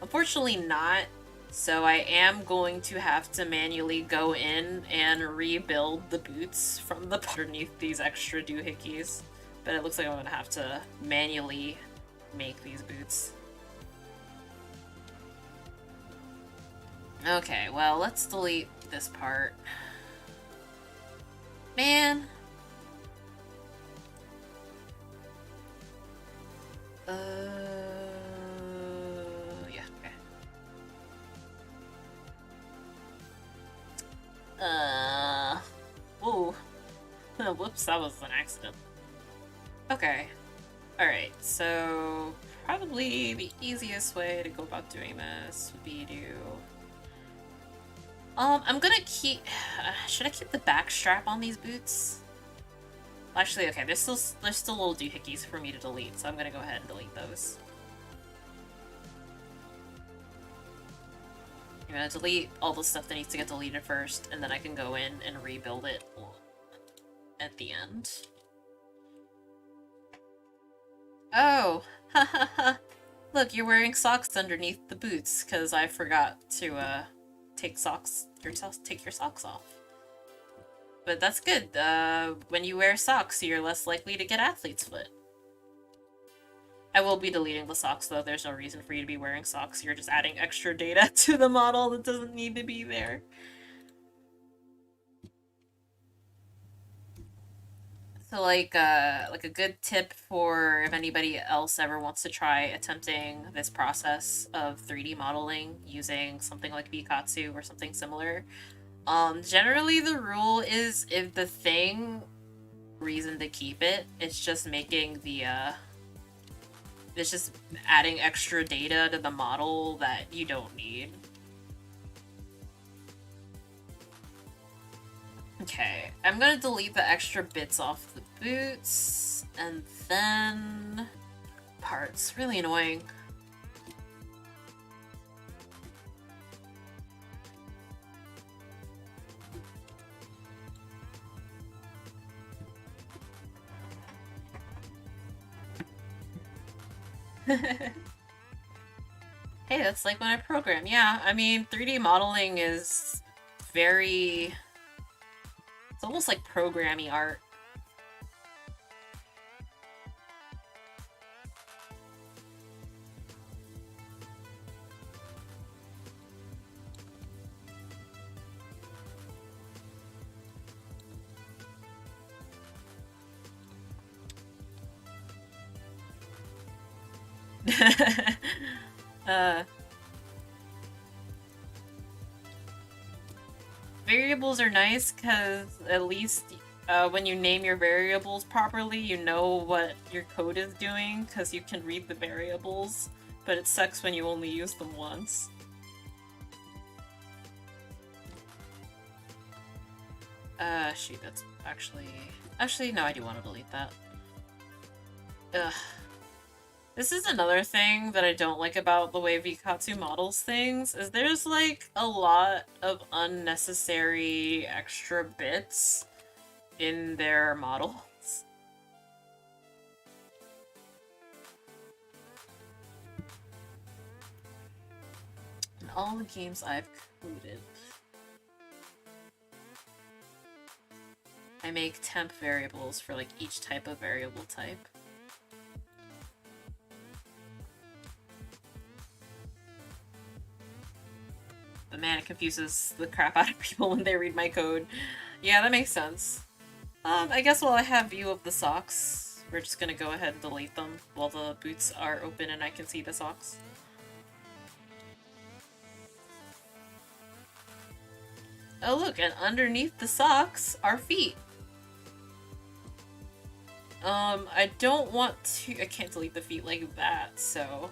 Unfortunately not, so I am going to have to manually go in and rebuild the boots from the underneath these extra doohickeys. But it looks like I'm going to have to manually make these boots. Okay, well, let's delete this part. Man. Yeah, okay. Whoa. Whoops, that was an accident. Okay. Alright, so probably the easiest way to go about doing this would be to... I'm gonna keep... should I keep the back strap on these boots? Actually, okay, there's still little doohickeys for me to delete, so I'm gonna go ahead and delete those. I'm gonna delete all the stuff that needs to get deleted first, and then I can go in and rebuild it at the end. Oh! Hahaha! Look, you're wearing socks underneath the boots, because I forgot to, take your socks off. But that's good. When you wear socks, you're less likely to get athlete's foot. I will be deleting the socks, though. There's no reason for you to be wearing socks. You're just adding extra data to the model that doesn't need to be there. So, like a good tip for if anybody else ever wants to try attempting this process of 3D modeling using something like Bikatsu or something similar. Generally the rule is if the thing reason to keep it, it's just making the, it's just adding extra data to the model that you don't need. Okay, I'm gonna delete the extra bits off the boots, and then... parts. Really annoying. Hey, that's like when I program. Yeah, I mean, 3D modeling is very... it's almost like programmy art. uh, variables are nice because at least when you name your variables properly, you know what your code is doing because you can read the variables, but it sucks when you only use them once. Shoot, that's actually... Actually, no, I do want to delete that. Ugh. This is another thing that I don't like about the way Vikatsu models things, is there's like a lot of unnecessary extra bits in their models. In all the games I've coded, I make temp variables for like each type of variable type. But man, it confuses the crap out of people when they read my code. Yeah, that makes sense. I guess while I have view of the socks, we're just gonna go ahead and delete them while the boots are open and I can see the socks. Oh look, and underneath the socks are feet. I don't want to- I can't delete the feet like that, so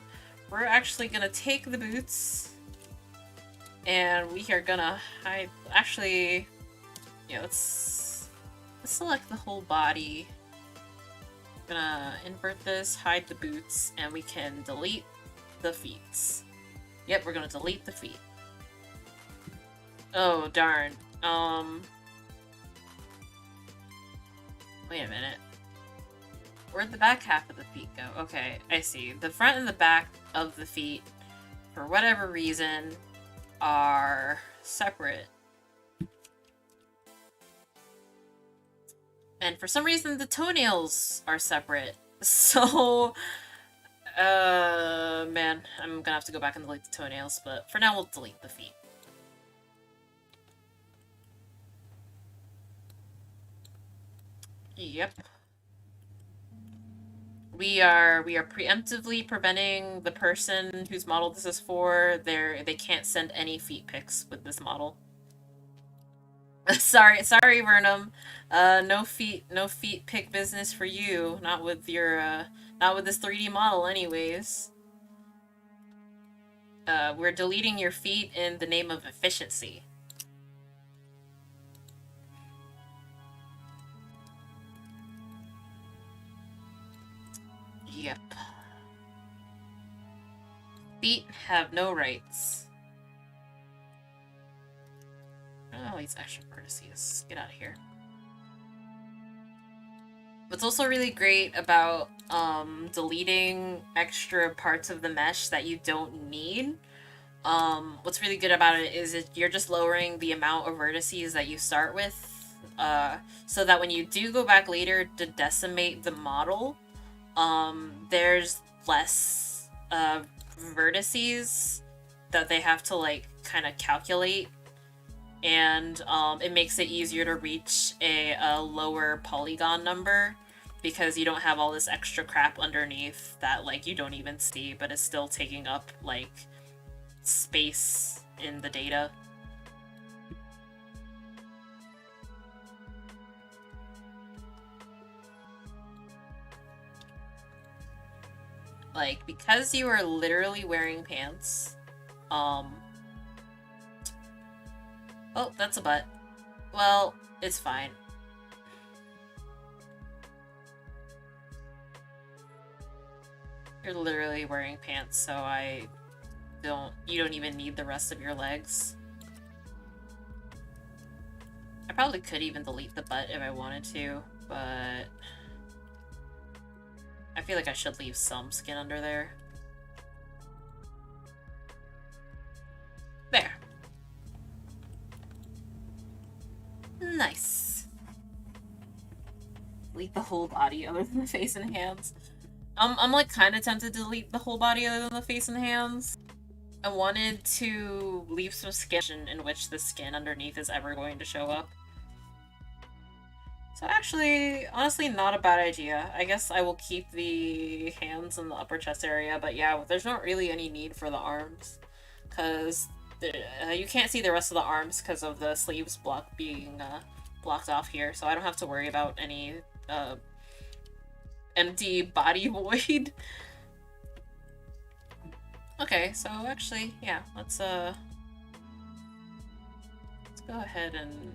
we're actually gonna take the boots and we are gonna hide- actually, yeah, let's select the whole body. I'm gonna invert this, hide the boots, and we can delete the feet. Yep, we're gonna delete the feet. Oh, darn. Wait a minute. Where'd the back half of the feet go? Okay, I see. The front and the back of the feet, for whatever reason, are separate. And for some reason, the toenails are separate. So, man, I'm gonna have to go back and delete the toenails, but for now we'll delete the feet. Yep. We are preemptively preventing the person whose model this is for. They can't send any feet pics with this model. sorry, Vernum. No feet pic business for you. Not with your not with this 3D model anyways. We're deleting your feet in the name of efficiency. Yep. Feet have no rights. Oh, he's extra courteous. Get out of here. What's also really great about deleting extra parts of the mesh that you don't need, what's really good about it is you're just lowering the amount of vertices that you start with, so that when you do go back later to decimate the model, there's less vertices that they have to like kind of calculate, and it makes it easier to reach a lower polygon number because you don't have all this extra crap underneath that like you don't even see but is still taking up like space in the data. Like, because you are literally wearing pants, oh, that's a butt. Well, it's fine. You're literally wearing pants, so you don't even need the rest of your legs. I probably could even delete the butt if I wanted to, but I feel like I should leave some skin under there. There. Nice. Delete the whole body other than the face and hands. I'm like kind of tempted to delete the whole body other than the face and hands. I wanted to leave some skin in which the skin underneath is ever going to show up. So actually, honestly, not a bad idea. I guess I will keep the hands in the upper chest area, but yeah, there's not really any need for the arms. Because you can't see the rest of the arms because of the sleeves being blocked off here, so I don't have to worry about any uh, empty body void. Okay, so actually, yeah, let's go ahead and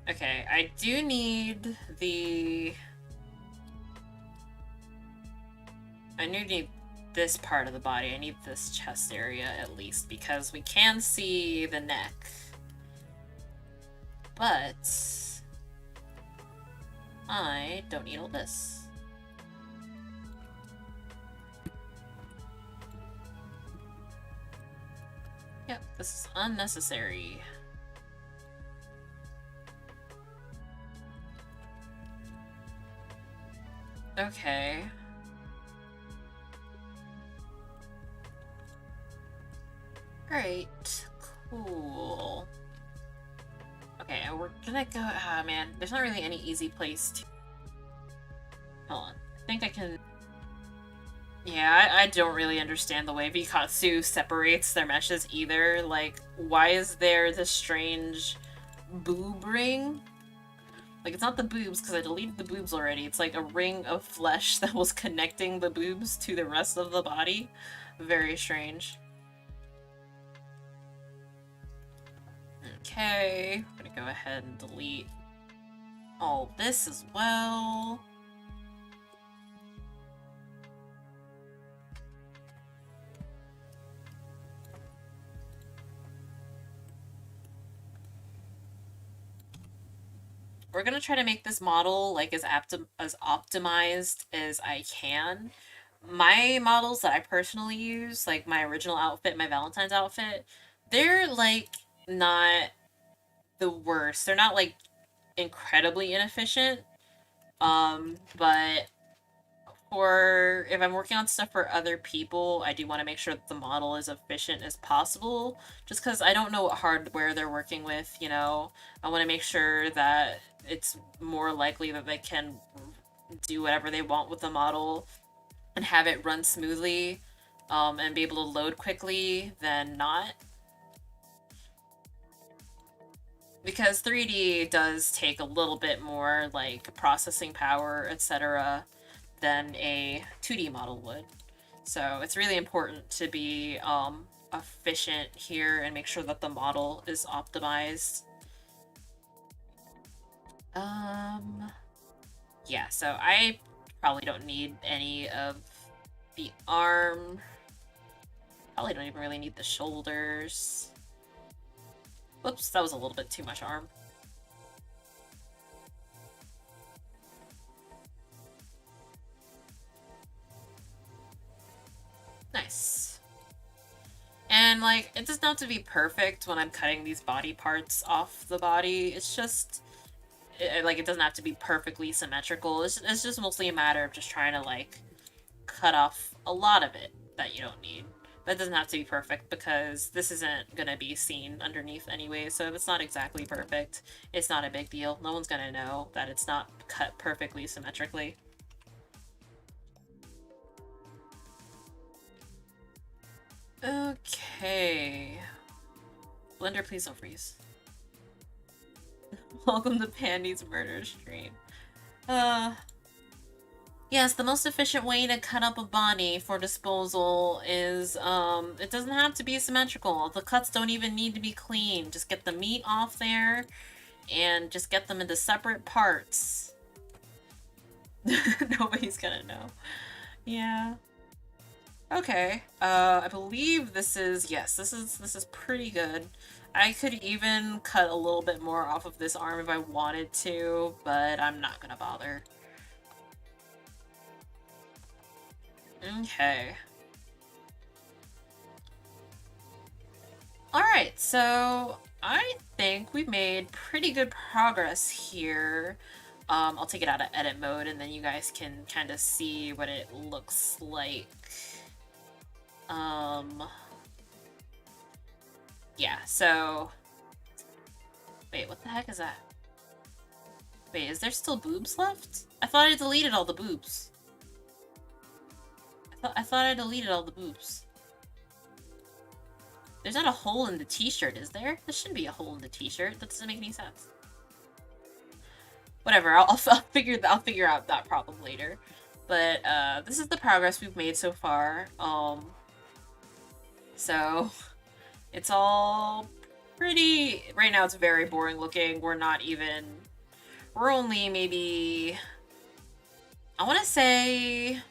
okay, I do need the I need this part of the body. I need this chest area at least because we can see the neck. But I don't need all this. Yep, this is unnecessary. Okay. Great. Cool. Okay, we're gonna go... Ah, man. There's not really any easy place to... Hold on. I think I can... Yeah, I don't really understand the way Vikatsu separates their meshes either. Like, why is there this strange boob ring? Like, it's not the boobs, because I deleted the boobs already. It's like a ring of flesh that was connecting the boobs to the rest of the body. Very strange. Okay, I'm gonna go ahead and delete all this as well. We're gonna try to make this model like as optimized as I can. My models that I personally use, like my original outfit, my Valentine's outfit, they're like not the worst. They're not like incredibly inefficient. But for if I'm working on stuff for other people, I do want to make sure that the model is efficient as possible. Just because I don't know what hardware they're working with, you know. I want to make sure that it's more likely that they can do whatever they want with the model and have it run smoothly and be able to load quickly than not. Because 3D does take a little bit more like processing power, etc., than a 2D model would. So it's really important to be efficient here and make sure that the model is optimized. Yeah, so I probably don't need any of the arm. Probably don't even really need the shoulders. Whoops, that was a little bit too much arm. Nice. And, like, it doesn't have to be perfect when I'm cutting these body parts off the body. It's just, it doesn't have to be perfectly symmetrical. It's just mostly a matter of just trying to, like, cut off a lot of it that you don't need. That doesn't have to be perfect because this isn't gonna be seen underneath anyway, so if it's not exactly perfect, it's not a big deal. No one's gonna know that it's not cut perfectly symmetrically. Okay. Blender, please don't freeze. Welcome to Pandy's murder stream. Yes, the most efficient way to cut up a body for disposal is, it doesn't have to be symmetrical. The cuts don't even need to be clean. Just get the meat off there, and just get them into separate parts. Nobody's gonna know. Yeah. Okay, I believe this is, yes, this is pretty good. I could even cut a little bit more off of this arm if I wanted to, but I'm not gonna bother. Okay. Alright, so I think we made pretty good progress here. I'll take it out of edit mode and then you guys can kind of see what it looks like. Yeah, so Wait, what the heck is that? Wait, is there still boobs left? I thought I deleted all the boobs. I thought I deleted all the boobs. There's not a hole in the t-shirt, is there? There shouldn't be a hole in the t-shirt. That doesn't make any sense. Whatever, I'll figure out that problem later. But this is the progress we've made so far. So it's all pretty. Right now, it's very boring looking. We're not even. We're only maybe. I want to say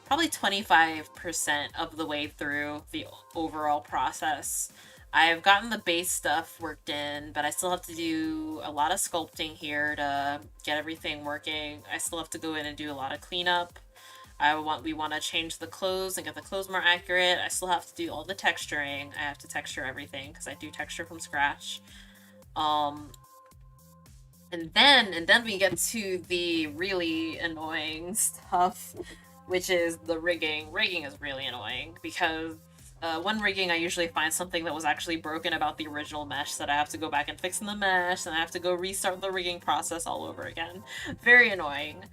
probably 25% of the way through the overall process. I've gotten the base stuff worked in, but I still have to do a lot of sculpting here to get everything working. I still have to go in and do a lot of cleanup. We want to change the clothes and get the clothes more accurate. I still have to do all the texturing. I have to texture everything because I do texture from scratch. And then we get to the really annoying stuff, which is the rigging. Rigging is really annoying because when rigging, I usually find something that was actually broken about the original mesh that I have to go back and fix in the mesh, and I have to go restart the rigging process all over again. Very annoying.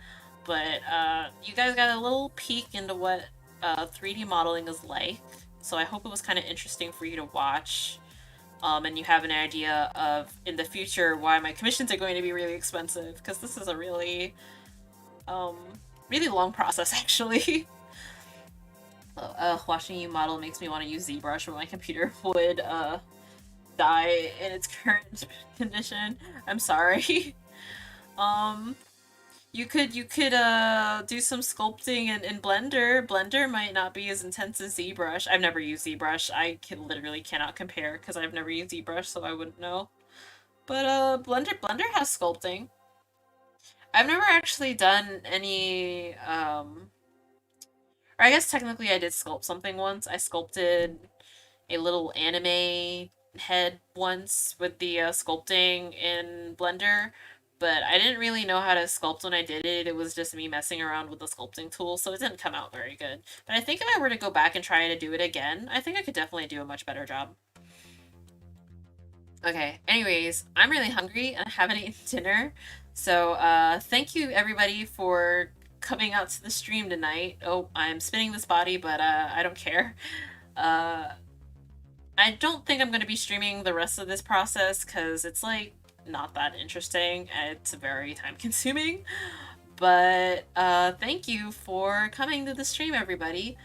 But you guys got a little peek into what 3D modeling is like, so I hope it was kind of interesting for you to watch. And you have an idea of, in the future, why my commissions are going to be really expensive, because this is a really, really long process, actually. Watching you model makes me want to use ZBrush, but my computer would, die in its current condition. I'm sorry. You could do some sculpting in Blender. Blender might not be as intense as ZBrush. I've never used ZBrush. I literally cannot compare because I've never used ZBrush, so I wouldn't know. But Blender has sculpting. I've never actually done any or I guess technically I did sculpt something once. I sculpted a little anime head once with the sculpting in Blender, but I didn't really know how to sculpt when I did it. It was just me messing around with the sculpting tool, so it didn't come out very good. But I think if I were to go back and try to do it again, I think I could definitely do a much better job. Okay, anyways, I'm really hungry and I haven't eaten dinner, so thank you everybody for coming out to the stream tonight. Oh, I'm spinning this body, but I don't care. I don't think I'm going to be streaming the rest of this process because it's like not that interesting. It's very time consuming. But thank you for coming to the stream, everybody.